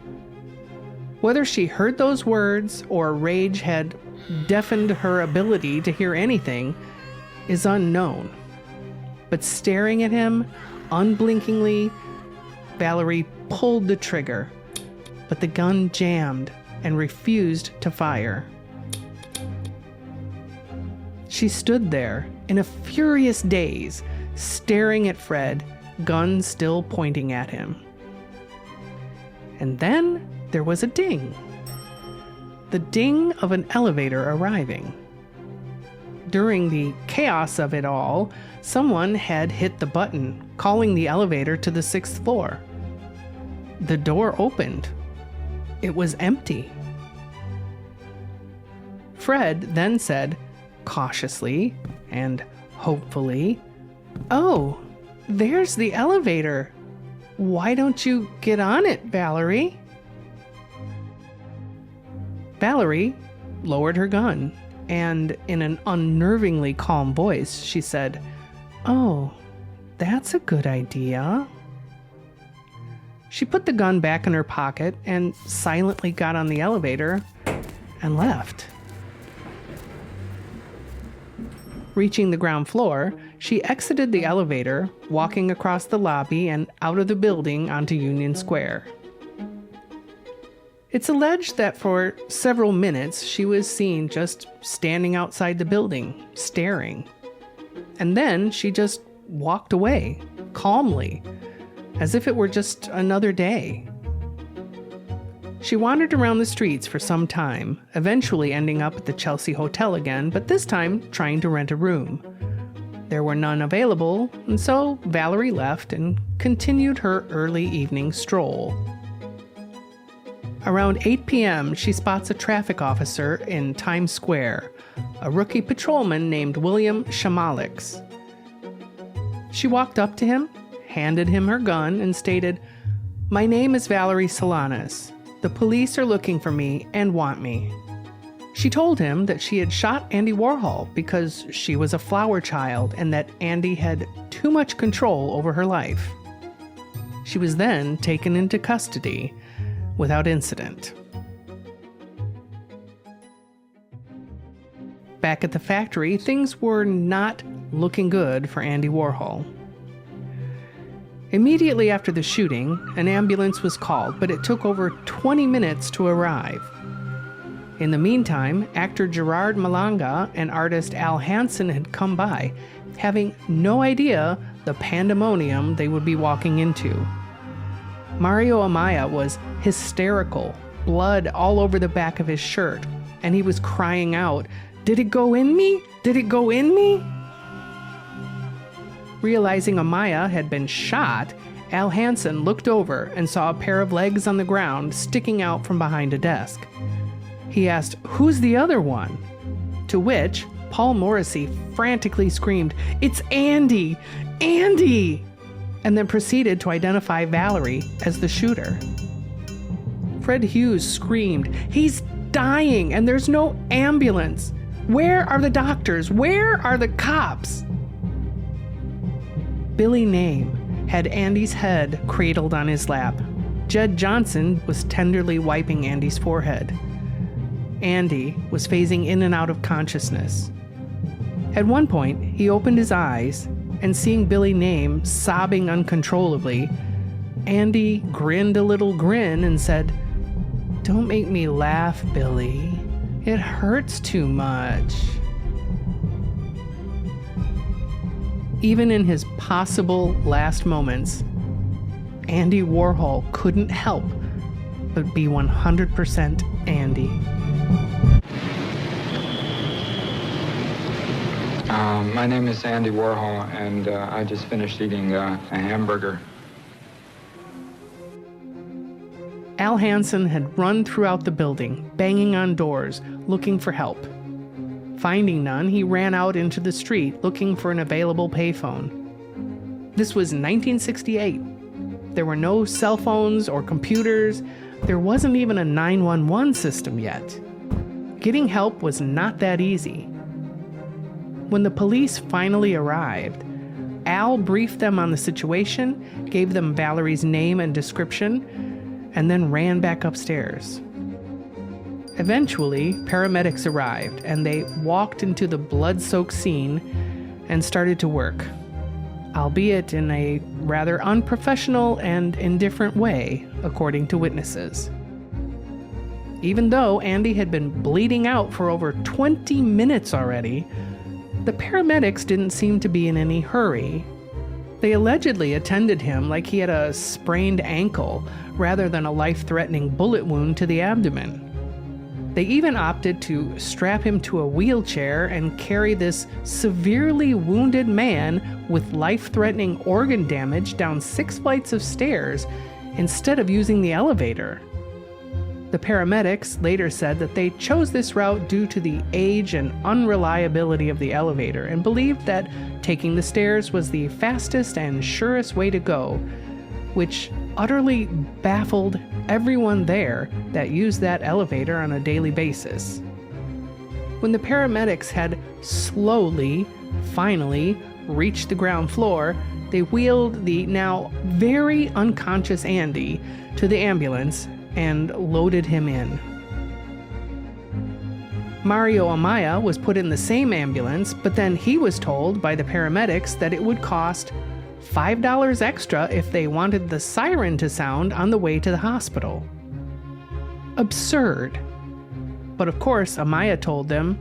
Whether she heard those words or rage had deafened her ability to hear anything is unknown. But staring at him, unblinkingly, Valerie pulled the trigger, but the gun jammed and refused to fire. She stood there in a furious daze, staring at Fred, gun still pointing at him. And then there was a ding. The ding of an elevator arriving. During the chaos of it all, someone had hit the button, calling the elevator to the 6th floor. The door opened. It was empty. Fred then said, cautiously and hopefully, "Oh, there's the elevator. Why don't you get on it, Valerie?" Valerie lowered her gun, and in an unnervingly calm voice, she said, "Oh, that's a good idea." She put the gun back in her pocket and silently got on the elevator and left. Reaching the ground floor, she exited the elevator, walking across the lobby and out of the building onto Union Square. It's alleged that for several minutes she was seen just standing outside the building, staring. And then she just walked away, calmly, as if it were just another day. She wandered around the streets for some time, eventually ending up at the Chelsea Hotel again, but this time trying to rent a room. There were none available, and so Valerie left and continued her early evening stroll. Around 8 p.m., she spots a traffic officer in Times Square, a rookie patrolman named William Shamalix. She walked up to him, handed him her gun, and stated, "My name is Valerie Solanas. The police are looking for me and want me." She told him that she had shot Andy Warhol because she was a flower child and that Andy had too much control over her life. She was then taken into custody without incident. Back at the factory, things were not looking good for Andy Warhol. Immediately after the shooting, an ambulance was called, but it took over 20 minutes to arrive. In the meantime, actor Gerard Malanga and artist Al Hansen had come by, having no idea the pandemonium they would be walking into. Mario Amaya was hysterical, blood all over the back of his shirt, and he was crying out, "Did it go in me? Did it go in me?" Realizing Amaya had been shot, Al Hansen looked over and saw a pair of legs on the ground sticking out from behind a desk. He asked, "Who's the other one?" To which Paul Morrissey frantically screamed, "It's Andy! Andy!" and then proceeded to identify Valerie as the shooter. Fred Hughes screamed, "He's dying and there's no ambulance! Where are the doctors? Where are the cops?" Billy Name had Andy's head cradled on his lap. Jed Johnson was tenderly wiping Andy's forehead. Andy was phasing in and out of consciousness. At one point, he opened his eyes, and seeing Billy Name sobbing uncontrollably, Andy grinned a little grin and said, "Don't make me laugh, Billy. It hurts too much." Even in his possible last moments, Andy Warhol couldn't help but be 100% Andy. My name is Andy Warhol, and I just finished eating a hamburger. Al Hansen had run throughout the building, banging on doors, looking for help. Finding none, he ran out into the street looking for an available payphone. This was 1968. There were no cell phones or computers. There wasn't even a 911 system yet. Getting help was not that easy. When the police finally arrived, Al briefed them on the situation, gave them Valerie's name and description, and then ran back upstairs. Eventually, paramedics arrived, and they walked into the blood-soaked scene and started to work, albeit in a rather unprofessional and indifferent way, according to witnesses. Even though Andy had been bleeding out for over 20 minutes already, the paramedics didn't seem to be in any hurry. They allegedly attended him like he had a sprained ankle rather than a life-threatening bullet wound to the abdomen. They even opted to strap him to a wheelchair and carry this severely wounded man with life-threatening organ damage down 6 flights of stairs instead of using the elevator. The paramedics later said that they chose this route due to the age and unreliability of the elevator and believed that taking the stairs was the fastest and surest way to go, which utterly baffled everyone there that used that elevator on a daily basis. When the paramedics had finally reached the ground floor, they wheeled the now very unconscious Andy to the ambulance and loaded him in. Mario Amaya was put in the same ambulance, but then he was told by the paramedics that it would cost $5 extra if they wanted the siren to sound on the way to the hospital. Absurd. But of course, Amaya told them,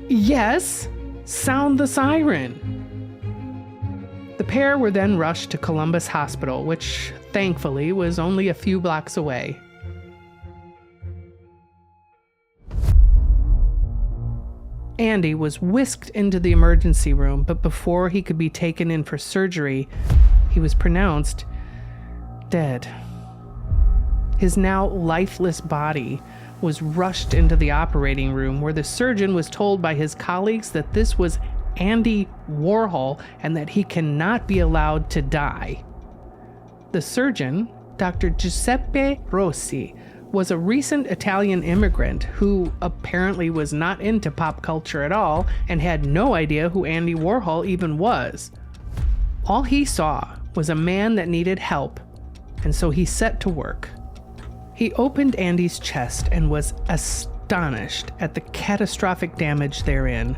yes, sound the siren. The pair were then rushed to Columbus Hospital, which thankfully was only a few blocks away. Andy was whisked into the emergency room, but before he could be taken in for surgery, he was pronounced dead. His now lifeless body was rushed into the operating room, where the surgeon was told by his colleagues that this was Andy Warhol and that he cannot be allowed to die. The surgeon, Dr. Giuseppe Rossi, was a recent Italian immigrant who apparently was not into pop culture at all and had no idea who Andy Warhol even was. All he saw was a man that needed help, and so he set to work. He opened Andy's chest and was astonished at the catastrophic damage therein.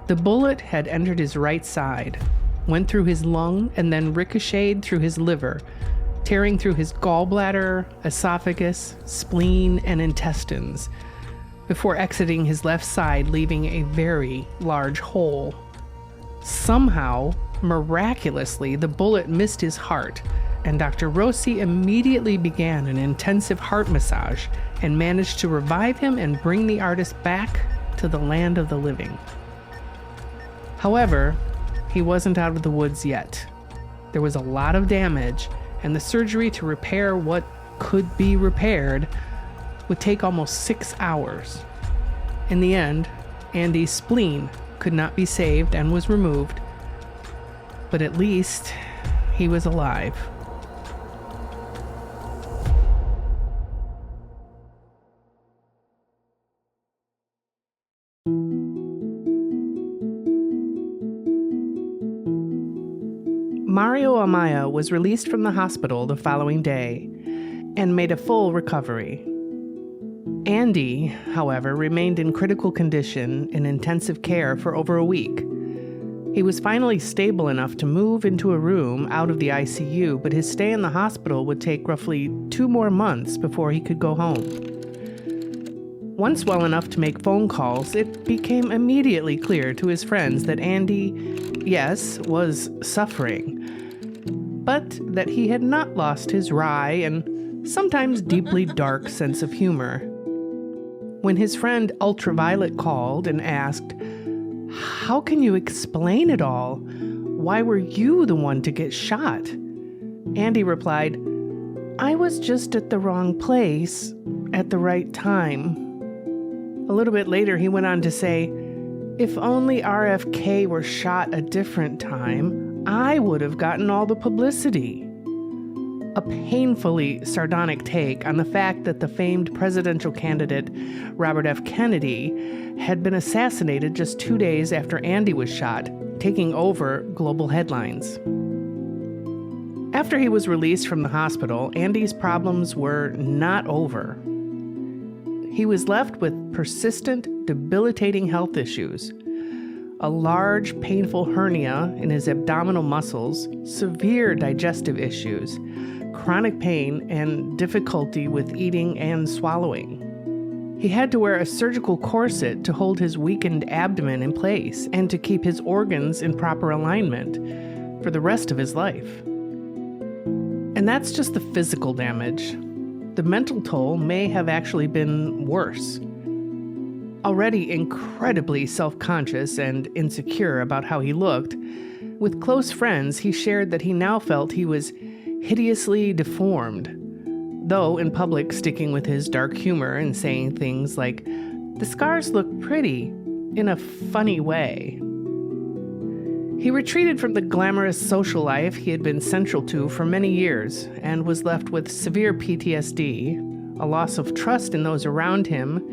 The bullet had entered his right side, went through his lung, and then ricocheted through his liver, tearing through his gallbladder, esophagus, spleen, and intestines, before exiting his left side, leaving a very large hole. Somehow, miraculously, the bullet missed his heart, and Dr. Rossi immediately began an intensive heart massage and managed to revive him and bring the artist back to the land of the living. However, he wasn't out of the woods yet. There was a lot of damage, and the surgery to repair what could be repaired would take almost 6 hours. In the end, Andy's spleen could not be saved and was removed, but at least he was alive. Mario Amaya was released from the hospital the following day and made a full recovery. Andy, however, remained in critical condition in intensive care for over a week. He was finally stable enough to move into a room out of the ICU, but his stay in the hospital would take roughly 2 more months before he could go home. Once well enough to make phone calls, it became immediately clear to his friends that Andy, yes, was suffering, but that he had not lost his wry and sometimes deeply dark sense of humor. When his friend Ultraviolet called and asked, "How can you explain it all? Why were you the one to get shot?" Andy replied, "I was just at the wrong place at the right time." A little bit later, he went on to say, "If only RFK were shot a different time, I would have gotten all the publicity." A painfully sardonic take on the fact that the famed presidential candidate Robert F. Kennedy had been assassinated just 2 days after Andy was shot, taking over global headlines. After he was released from the hospital, Andy's problems were not over. He was left with persistent, debilitating health issues. A large, painful hernia in his abdominal muscles, severe digestive issues, chronic pain, and difficulty with eating and swallowing. He had to wear a surgical corset to hold his weakened abdomen in place and to keep his organs in proper alignment. for the rest of his life. And that's just the physical damage. The mental toll may have actually been worse. Already incredibly self-conscious and insecure about how he looked, with close friends he shared that he now felt he was hideously deformed, though in public sticking with his dark humor and saying things like, "The scars look pretty," in a funny way. He retreated from the glamorous social life he had been central to for many years and was left with severe PTSD, a loss of trust in those around him,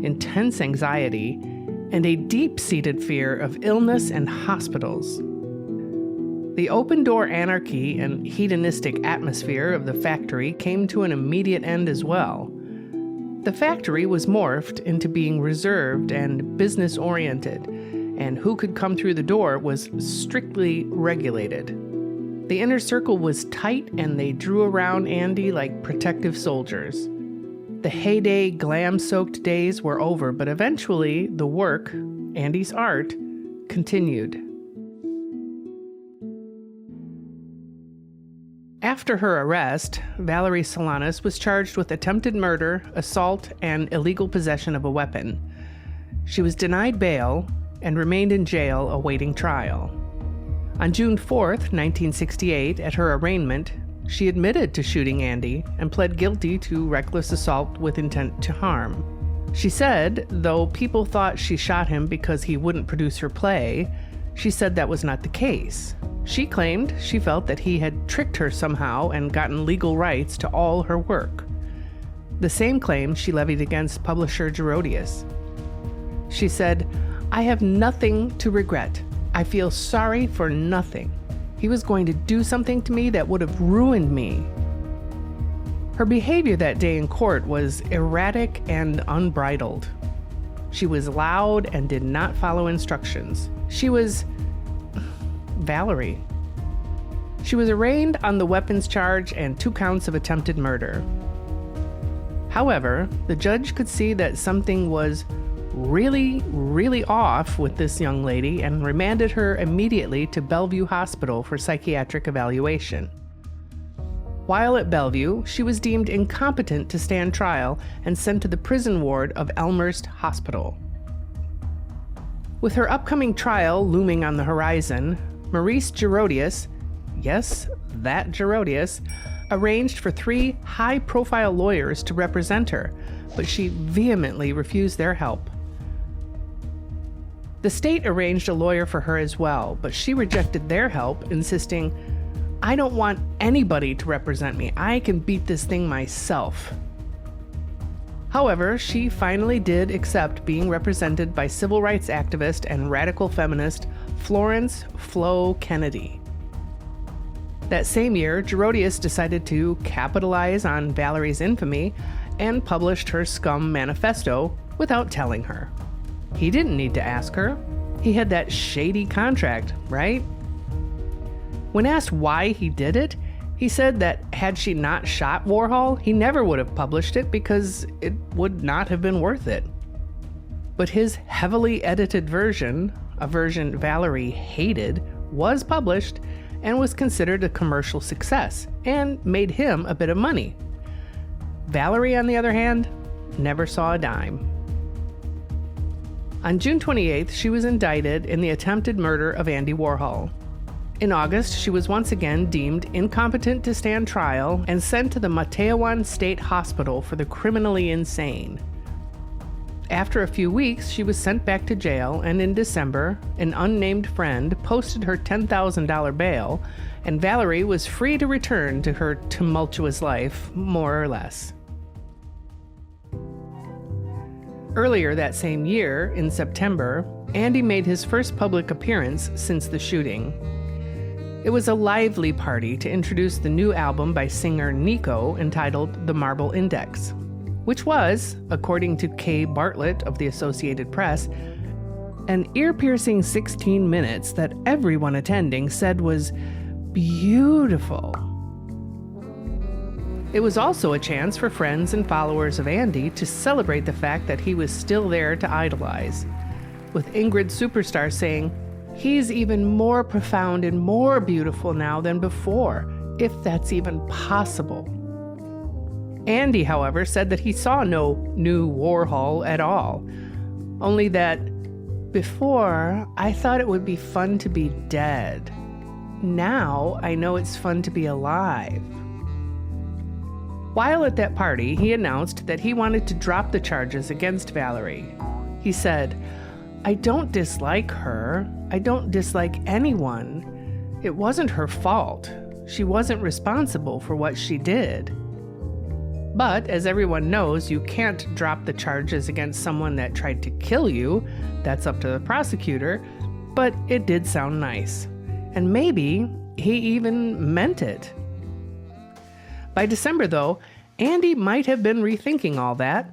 intense anxiety, and a deep-seated fear of illness and hospitals. The open-door anarchy and hedonistic atmosphere of the factory came to an immediate end as well. The factory was morphed into being reserved and business-oriented, and who could come through the door was strictly regulated. The inner circle was tight, and they drew around Andy like protective soldiers. The heyday, glam-soaked days were over, but eventually the work, Andy's art, continued. After her arrest, Valerie Solanas was charged with attempted murder, assault, and illegal possession of a weapon. She was denied bail and remained in jail awaiting trial. On June 4th, 1968, at her arraignment, she admitted to shooting Andy and pled guilty to reckless assault with intent to harm. She said, though people thought she shot him because he wouldn't produce her play, she said that was not the case. She claimed she felt that he had tricked her somehow and gotten legal rights to all her work. The same claim she levied against publisher Girodias. She said, "I have nothing to regret. I feel sorry for nothing. He was going to do something to me that would have ruined me." Her behavior that day in court was erratic and unbridled. She was loud and did not follow instructions. She was Valerie. She was arraigned on the weapons charge and 2 counts of attempted murder. However, the judge could see that something was really off with this young lady and remanded her immediately to Bellevue Hospital for psychiatric evaluation. While at Bellevue, she was deemed incompetent to stand trial and sent to the prison ward of Elmhurst Hospital. With her upcoming trial looming on the horizon, Maurice Girodias, yes, that Girodias, arranged for 3 high-profile lawyers to represent her, but she vehemently refused their help. The state arranged a lawyer for her as well, but she rejected their help, insisting, "I don't want anybody to represent me. I can beat this thing myself." However, she finally did accept being represented by civil rights activist and radical feminist Florence "Flo" Kennedy. That same year, Girodias decided to capitalize on Valerie's infamy and published her scum manifesto without telling her. He didn't need to ask her. He had that shady contract, right? When asked why he did it, he said that had she not shot Warhol, he never would have published it because it would not have been worth it. But his heavily edited version, a version Valerie hated, was published and was considered a commercial success and made him a bit of money. Valerie, on the other hand, never saw a dime. On June 28th, she was indicted in the attempted murder of Andy Warhol. In August, she was once again deemed incompetent to stand trial and sent to the Matewan State Hospital for the criminally insane. After a few weeks, she was sent back to jail, and in December, an unnamed friend posted her $10,000 bail, and Valerie was free to return to her tumultuous life, more or less. Earlier that same year, in September, Andy made his first public appearance since the shooting. It was a lively party to introduce the new album by singer Nico entitled The Marble Index, which was, according to Kay Bartlett of the Associated Press, an ear-piercing 16 minutes that everyone attending said was beautiful. It was also a chance for friends and followers of Andy to celebrate the fact that he was still there to idolize, with Ingrid Superstar saying, He's even more profound and more beautiful now than before, if that's even possible. Andy, however, said that he saw no new Warhol at all. Only that, before, I thought it would be fun to be dead. Now, I know it's fun to be alive. While at that party, he announced that he wanted to drop the charges against Valerie. He said, "I don't dislike her. I don't dislike anyone. It wasn't her fault. She wasn't responsible for what she did." But, as everyone knows, you can't drop the charges against someone that tried to kill you. That's up to the prosecutor. But it did sound nice. And maybe he even meant it. By December, though, Andy might have been rethinking all that.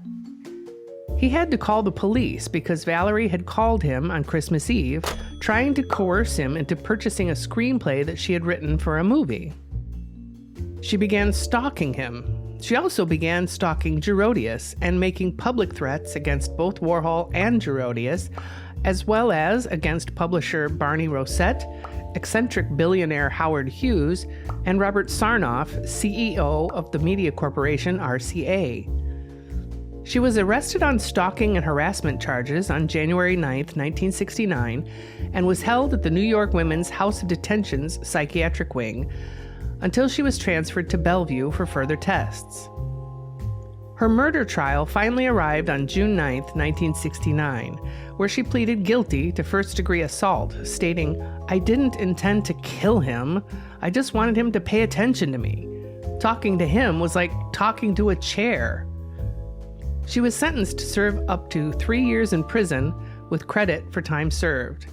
He had to call the police because Valerie had called him on Christmas Eve, trying to coerce him into purchasing a screenplay that she had written for a movie. She began stalking him. She also began stalking Girodias and making public threats against both Warhol and Girodias, as well as against publisher Barney Rosette, eccentric billionaire Howard Hughes, and Robert Sarnoff, CEO of the media corporation RCA. She was arrested on stalking and harassment charges on January 9, 1969, and was held at the New York Women's House of Detention's psychiatric wing until she was transferred to Bellevue for further tests. Her murder trial finally arrived on June 9, 1969, where she pleaded guilty to first-degree assault, stating, "I didn't intend to kill him. I just wanted him to pay attention to me. Talking to him was like talking to a chair." She was sentenced to serve up to 3 years in prison with credit for time served.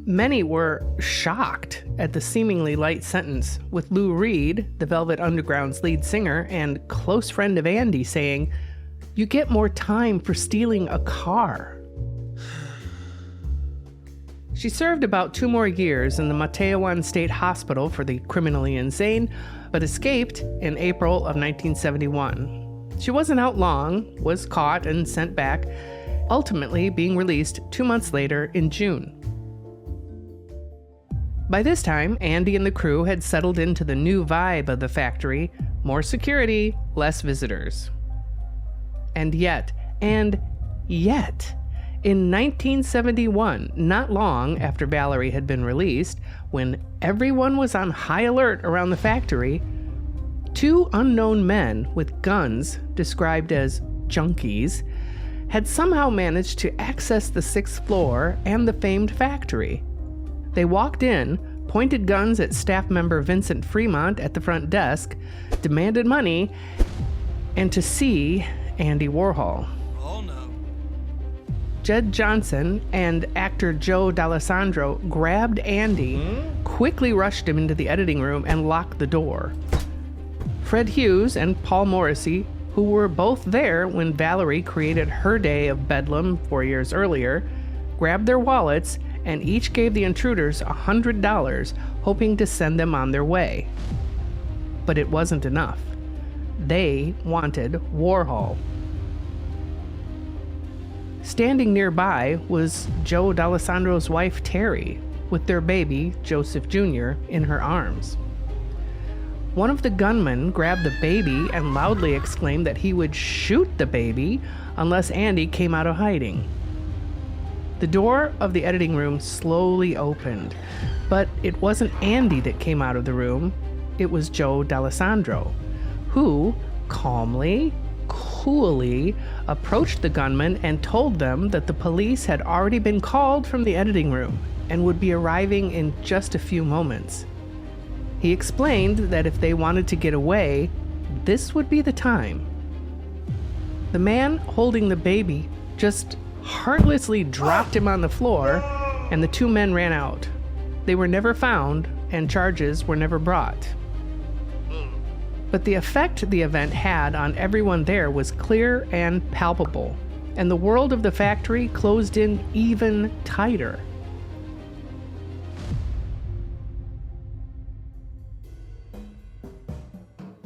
Many were shocked at the seemingly light sentence, with Lou Reed, the Velvet Underground's lead singer and close friend of Andy, saying, "You get more time for stealing a car." She served about 2 more years in the Matewan State Hospital for the criminally insane, but escaped in April of 1971. She wasn't out long, was caught and sent back, ultimately being released 2 months later in June. By this time, Andy and the crew had settled into the new vibe of the factory: more security, less visitors. And yet, in 1971, not long after Valerie had been released, when everyone was on high alert around the factory, 2 unknown men with guns, described as junkies, had somehow managed to access the 6th floor and the famed factory. They walked in, pointed guns at staff member Vincent Fremont at the front desk, demanded money, and to see Andy Warhol. Oh no. Jed Johnson and actor Joe D'Alessandro grabbed Andy, quickly rushed him into the editing room, and locked the door. Fred Hughes and Paul Morrissey, who were both there when Valerie created her day of bedlam 4 years earlier, grabbed their wallets and each gave the intruders $100, hoping to send them on their way. But it wasn't enough. They wanted Warhol. Standing nearby was Joe D'Alessandro's wife, Terry, with their baby, Joseph Jr., in her arms. One of the gunmen grabbed the baby and loudly exclaimed that he would shoot the baby unless Andy came out of hiding. The door of the editing room slowly opened, but it wasn't Andy that came out of the room. It was Joe D'Alessandro, who calmly, coolly approached the gunman and told them that the police had already been called from the editing room and would be arriving in just a few moments. He explained that if they wanted to get away, this would be the time. The man holding the baby just heartlessly dropped him on the floor, and the 2 men ran out. They were never found, and charges were never brought. But the effect the event had on everyone there was clear and palpable, and the world of the factory closed in even tighter.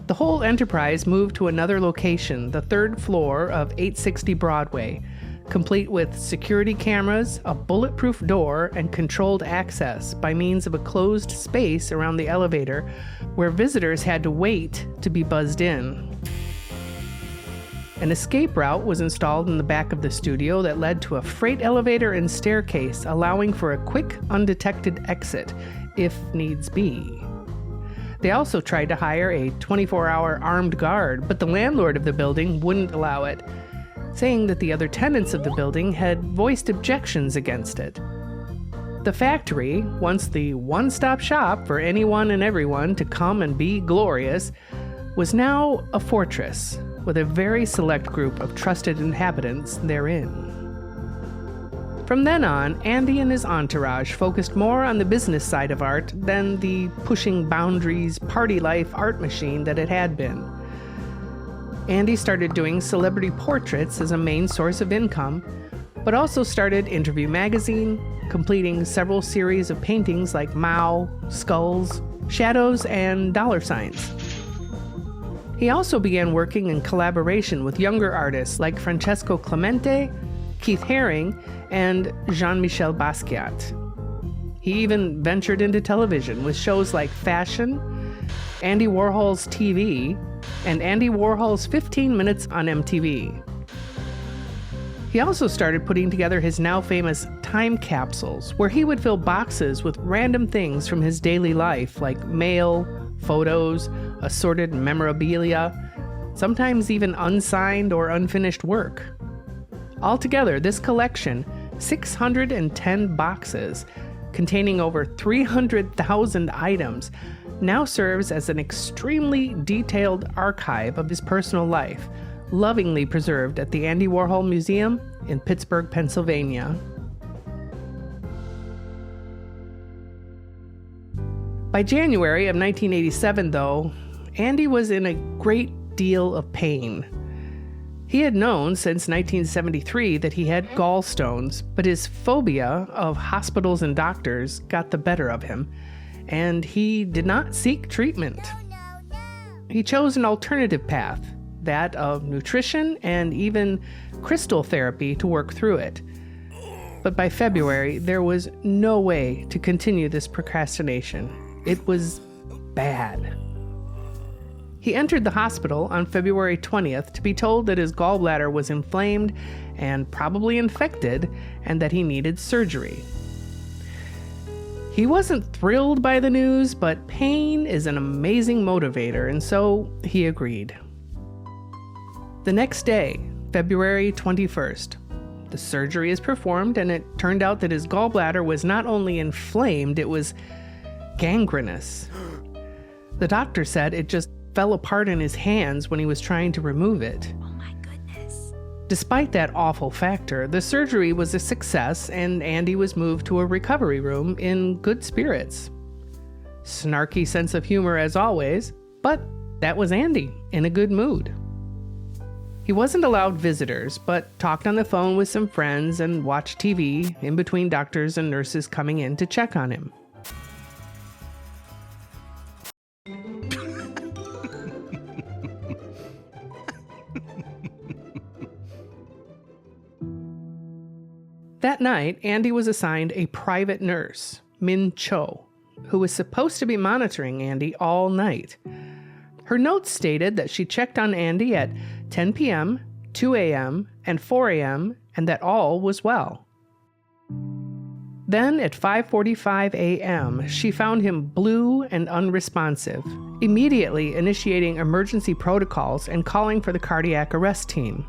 The whole enterprise moved to another location, the 3rd floor of 860 Broadway, complete with security cameras, a bulletproof door, and controlled access by means of a closed space around the elevator where visitors had to wait to be buzzed in. An escape route was installed in the back of the studio that led to a freight elevator and staircase, allowing for a quick, undetected exit, if needs be. They also tried to hire a 24-hour armed guard, but the landlord of the building wouldn't allow it, saying that the other tenants of the building had voiced objections against it. The factory, once the one-stop shop for anyone and everyone to come and be glorious, was now a fortress, with a very select group of trusted inhabitants therein. From then on, Andy and his entourage focused more on the business side of art than the pushing boundaries, party life art machine that it had been. Andy started doing celebrity portraits as a main source of income, but also started Interview Magazine, completing several series of paintings like Mao, skulls, shadows, and dollar signs. He also began working in collaboration with younger artists like Francesco Clemente, Keith Haring, and Jean-Michel Basquiat. He even ventured into television with shows like Fashion, Andy Warhol's TV, and Andy Warhol's 15 Minutes on MTV. He also started putting together his now famous time capsules, where he would fill boxes with random things from his daily life like mail, photos, assorted memorabilia, sometimes even unsigned or unfinished work. Altogether, this collection, 610 boxes, containing over 300,000 items, now serves as an extremely detailed archive of his personal life, lovingly preserved at the Andy Warhol Museum in Pittsburgh, Pennsylvania. By January of 1987, though, Andy was in a great deal of pain. He had known since 1973 that he had gallstones, but his phobia of hospitals and doctors got the better of him, and he did not seek treatment. He chose an alternative path, that of nutrition and even crystal therapy to work through it. But by February, there was no way to continue this procrastination. It was bad. He entered the hospital on February 20th to be told that his gallbladder was inflamed and probably infected and that he needed surgery. He wasn't thrilled by the news, but pain is an amazing motivator, and so he agreed. The next day, February 21st, the surgery is performed, and it turned out that his gallbladder was not only inflamed, it was gangrenous. The doctor said it just fell apart in his hands when he was trying to remove it. Oh my goodness. Despite that awful factor, the surgery was a success, and Andy was moved to a recovery room in good spirits. Snarky sense of humor as always, but that was Andy, in a good mood. He wasn't allowed visitors, but talked on the phone with some friends and watched TV in between doctors and nurses coming in to check on him. That night, Andy was assigned a private nurse, Min Cho, who was supposed to be monitoring Andy all night. Her notes stated that she checked on Andy at 10 p.m., 2 a.m., and 4 a.m., and that all was well. Then at 5:45 a.m., she found him blue and unresponsive, immediately initiating emergency protocols and calling for the cardiac arrest team.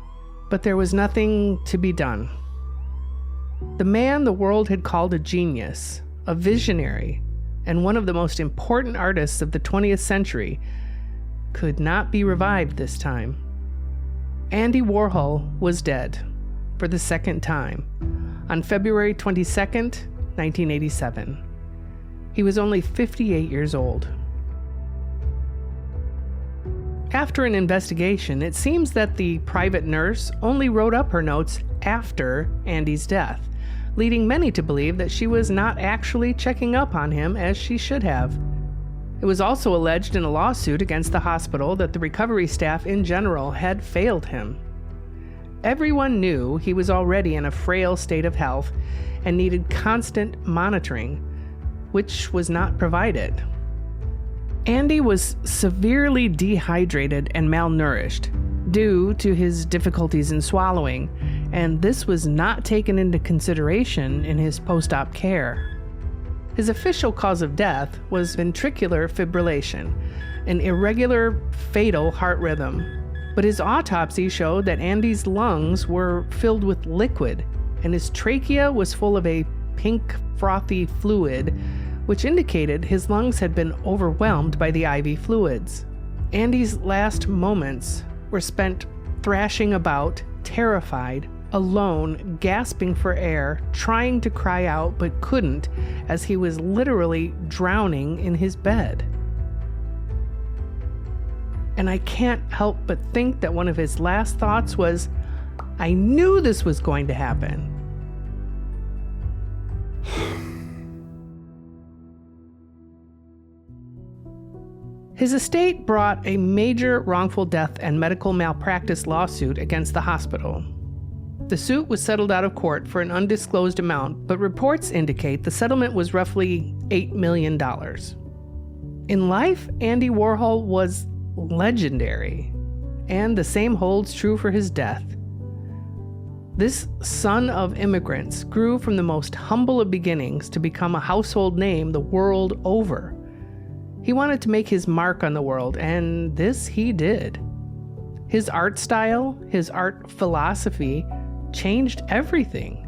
But there was nothing to be done. The man the world had called a genius, a visionary, and one of the most important artists of the 20th century could not be revived this time. Andy Warhol was dead for the second time on February 22nd, 1987. He was only 58 years old. After an investigation, it seems that the private nurse only wrote up her notes after Andy's death, leading many to believe that she was not actually checking up on him as she should have. It was also alleged in a lawsuit against the hospital that the recovery staff in general had failed him. Everyone knew he was already in a frail state of health and needed constant monitoring, which was not provided. Andy was severely dehydrated and malnourished due to his difficulties in swallowing, and this was not taken into consideration in his post-op care. His official cause of death was ventricular fibrillation, an irregular, fatal heart rhythm. But his autopsy showed that Andy's lungs were filled with liquid, and his trachea was full of a pink, frothy fluid, which indicated his lungs had been overwhelmed by the IV fluids. Andy's last moments were spent thrashing about, terrified, alone, gasping for air, trying to cry out but couldn't, as he was literally drowning in his bed. And I can't help but think that one of his last thoughts was, "I knew this was going to happen." His estate brought a major wrongful death and medical malpractice lawsuit against the hospital. The suit was settled out of court for an undisclosed amount, but reports indicate the settlement was roughly $8 million. In life, Andy Warhol was legendary, and the same holds true for his death. This son of immigrants grew from the most humble of beginnings to become a household name the world over. He wanted to make his mark on the world, and this he did. His art style, his art philosophy, changed everything.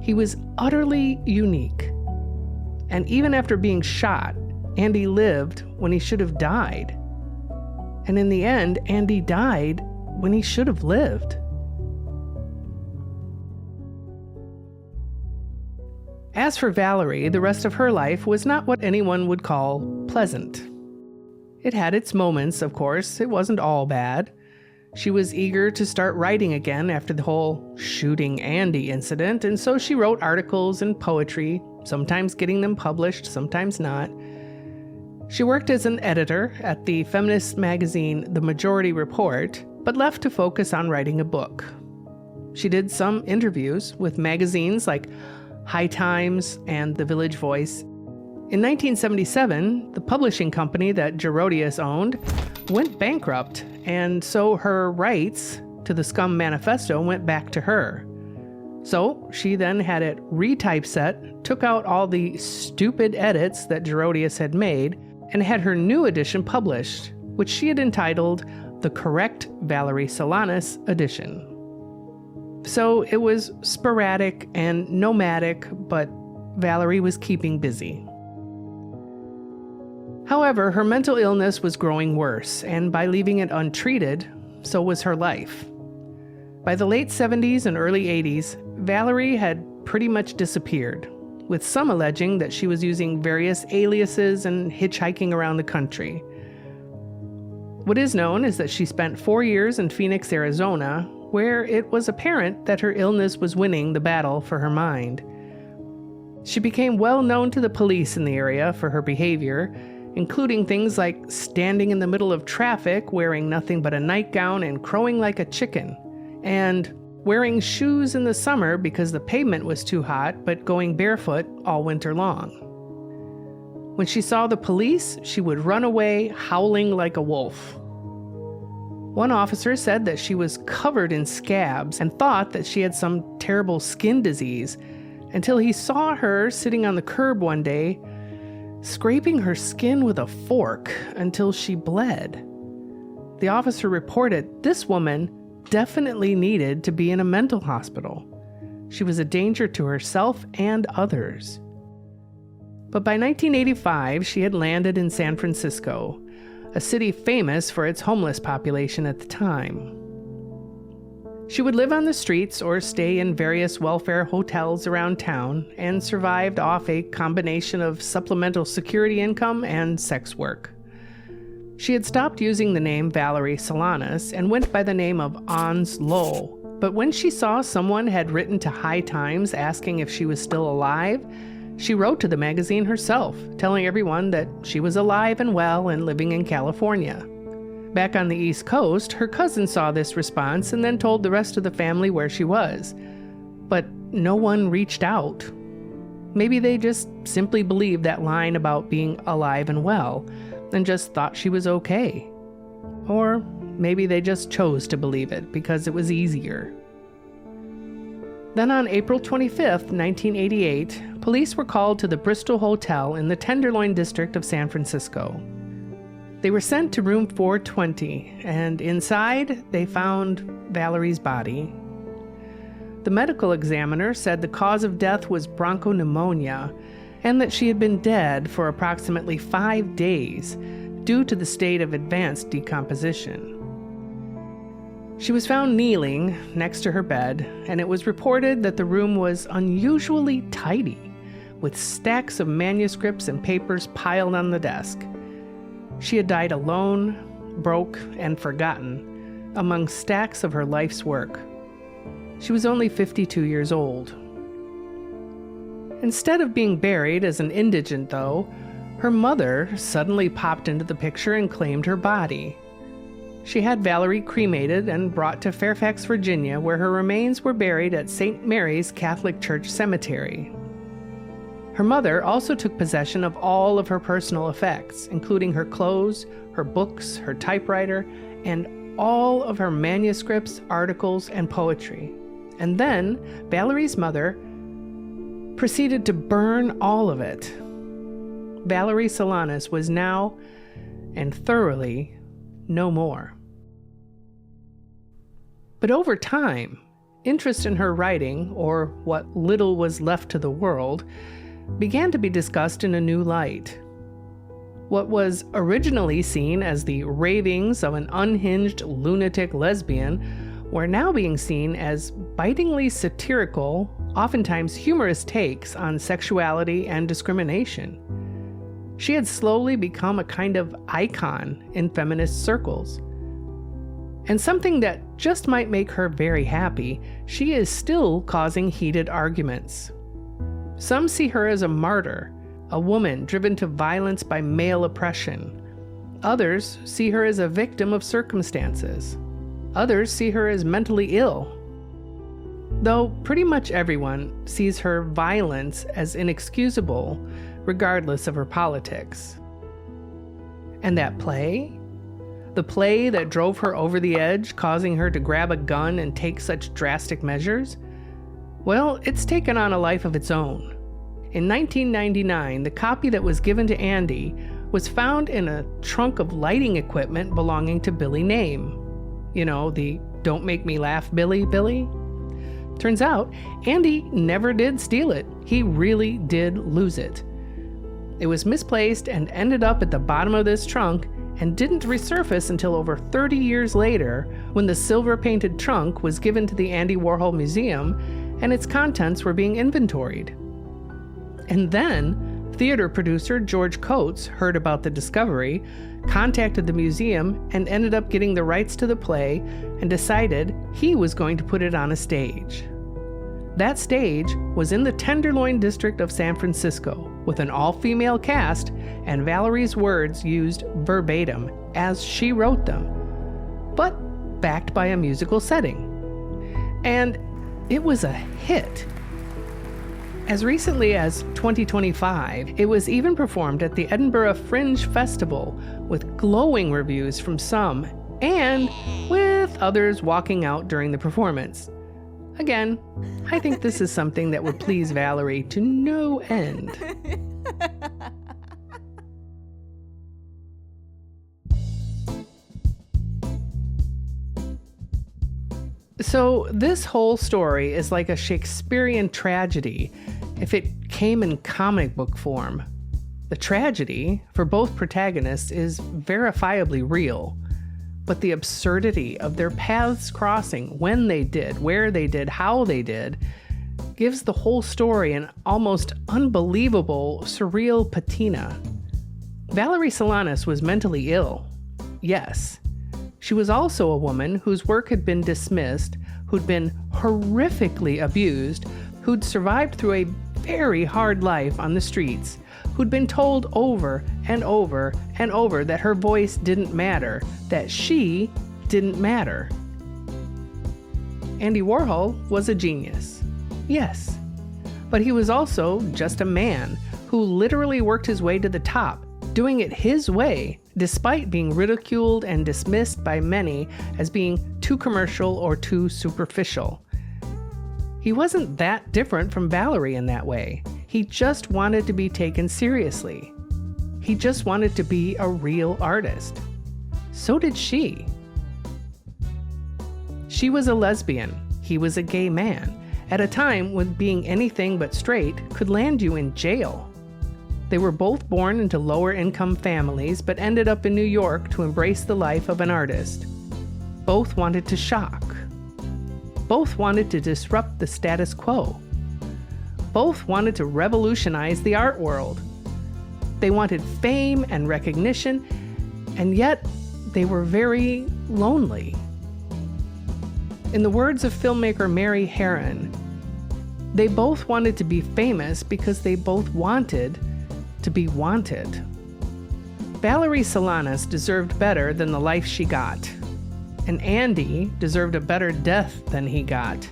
He was utterly unique. And even after being shot, Andy lived when he should have died. And in the end, Andy died when he should have lived. As for Valerie, the rest of her life was not what anyone would call pleasant. It had its moments, of course. It wasn't all bad. She was eager to start writing again after the whole shooting Andy incident, and so she wrote articles and poetry, sometimes getting them published, sometimes not. She worked as an editor at the feminist magazine The Majority Report, but left to focus on writing a book. She did some interviews with magazines like High Times and The Village Voice. In 1977, the publishing company that Gerodius owned went bankrupt, and so her rights to the Scum Manifesto went back to her. So she then had it retypeset, took out all the stupid edits that Gerodius had made, and had her new edition published, which she had entitled The Correct Valerie Solanas Edition. So it was sporadic and nomadic, but Valerie was keeping busy. However, her mental illness was growing worse, and by leaving it untreated, so was her life. By the late 70s and early 80s, Valerie had pretty much disappeared, with some alleging that she was using various aliases and hitchhiking around the country. What is known is that she spent 4 years in Phoenix, Arizona, where it was apparent that her illness was winning the battle for her mind. She became well known to the police in the area for her behavior, including things like standing in the middle of traffic wearing nothing but a nightgown and crowing like a chicken, and wearing shoes in the summer because the pavement was too hot, but going barefoot all winter long. When she saw the police, she would run away, howling like a wolf. One officer said that she was covered in scabs and thought that she had some terrible skin disease, until he saw her sitting on the curb one day, scraping her skin with a fork until she bled. The officer reported this woman definitely needed to be in a mental hospital. She was a danger to herself and others. But by 1985, she had landed in San Francisco, a city famous for its homeless population at the time. She would live on the streets or stay in various welfare hotels around town and survived off a combination of supplemental security income and sex work. She had stopped using the name Valerie Solanas and went by the name of Ons Low, but when she saw someone had written to High Times asking if she was still alive, she wrote to the magazine herself, telling everyone that she was alive and well and living in California. Back on the East Coast, her cousin saw this response and then told the rest of the family where she was. But no one reached out. Maybe they just simply believed that line about being alive and well and just thought she was okay. Or maybe they just chose to believe it because it was easier. Then on April 25th, 1988, police were called to the Bristol Hotel in the Tenderloin district of San Francisco. They were sent to room 420, and inside they found Valerie's body. The medical examiner said the cause of death was bronchopneumonia and that she had been dead for approximately 5 days due to the state of advanced decomposition. She was found kneeling next to her bed, and it was reported that the room was unusually tidy, with stacks of manuscripts and papers piled on the desk. She had died alone, broke, and forgotten among stacks of her life's work. She was only 52 years old. Instead of being buried as an indigent, though, her mother suddenly popped into the picture and claimed her body. She had Valerie cremated and brought to Fairfax, Virginia, where her remains were buried at St. Mary's Catholic Church Cemetery. Her mother also took possession of all of her personal effects, including her clothes, her books, her typewriter, and all of her manuscripts, articles, and poetry. And then Valerie's mother proceeded to burn all of it. Valerie Solanas was now, and thoroughly, no more. But over time, interest in her writing, or what little was left to the world, began to be discussed in a new light. What was originally seen as the ravings of an unhinged lunatic lesbian were now being seen as bitingly satirical, oftentimes humorous takes on sexuality and discrimination. She had slowly become a kind of icon in feminist circles. And something that just might make her very happy, she is still causing heated arguments. Some see her as a martyr, a woman driven to violence by male oppression. Others see her as a victim of circumstances. Others see her as mentally ill. Though pretty much everyone sees her violence as inexcusable, regardless of her politics. And that play? The play that drove her over the edge, causing her to grab a gun and take such drastic measures? Well, it's taken on a life of its own. In 1999, the copy that was given to Andy was found in a trunk of lighting equipment belonging to Billy Name. You know, the "Don't Make Me Laugh, Billy" Billy. Turns out, Andy never did steal it. He really did lose it. It was misplaced and ended up at the bottom of this trunk and didn't resurface until over 30 years later when the silver-painted trunk was given to the Andy Warhol Museum and its contents were being inventoried. And then, theater producer George Coates heard about the discovery, contacted the museum, and ended up getting the rights to the play and decided he was going to put it on a stage. That stage was in the Tenderloin district of San Francisco, with an all-female cast and Valerie's words used verbatim as she wrote them, but backed by a musical setting. And it was a hit. As recently as 2025, it was even performed at the Edinburgh Fringe Festival with glowing reviews from some, and with others walking out during the performance. Again, I think this is something that would please Valerie to no end. So this whole story is like a Shakespearean tragedy if it came in comic book form. The tragedy, for both protagonists, is verifiably real, but the absurdity of their paths crossing, when they did, where they did, how they did, gives the whole story an almost unbelievable, surreal patina. Valerie Solanas was mentally ill, yes. She was also a woman whose work had been dismissed, who'd been horrifically abused, who'd survived through a very hard life on the streets, who'd been told over and over and over that her voice didn't matter, that she didn't matter. Andy Warhol was a genius, yes, but he was also just a man who literally worked his way to the top, doing it his way, despite being ridiculed and dismissed by many as being too commercial or too superficial. He wasn't that different from Valerie in that way. He just wanted to be taken seriously. He just wanted to be a real artist. So did she. She was a lesbian. He was a gay man, at a time when being anything but straight could land you in jail. They were both born into lower-income families, but ended up in New York to embrace the life of an artist. Both wanted to shock. Both wanted to disrupt the status quo. Both wanted to revolutionize the art world. They wanted fame and recognition, and yet they were very lonely. In the words of filmmaker Mary Herron, they both wanted to be famous because they both wanted to be wanted. Valerie Solanas deserved better than the life she got, and Andy deserved a better death than he got.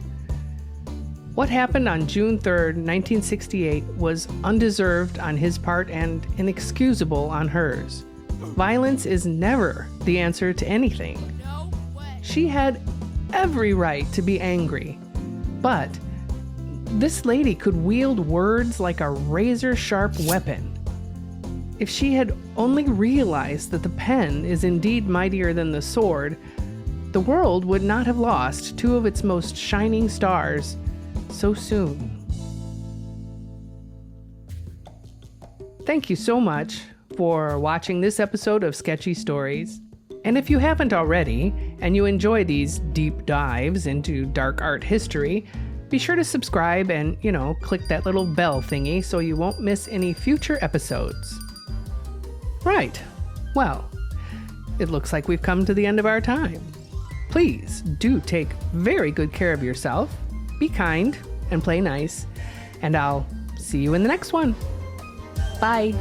What happened on June 3rd, 1968 was undeserved on his part and inexcusable on hers. Violence is never the answer to anything. She had every right to be angry, but this lady could wield words like a razor-sharp weapon. If she had only realized that the pen is indeed mightier than the sword, the world would not have lost two of its most shining stars so soon. Thank you so much for watching this episode of Sketchy Stories. And if you haven't already, and you enjoy these deep dives into dark art history, be sure to subscribe and, click that little bell thingy so you won't miss any future episodes. Right. Well, it looks like we've come to the end of our time. Please do take very good care of yourself, be kind, and play nice, and I'll see you in the next one. Bye.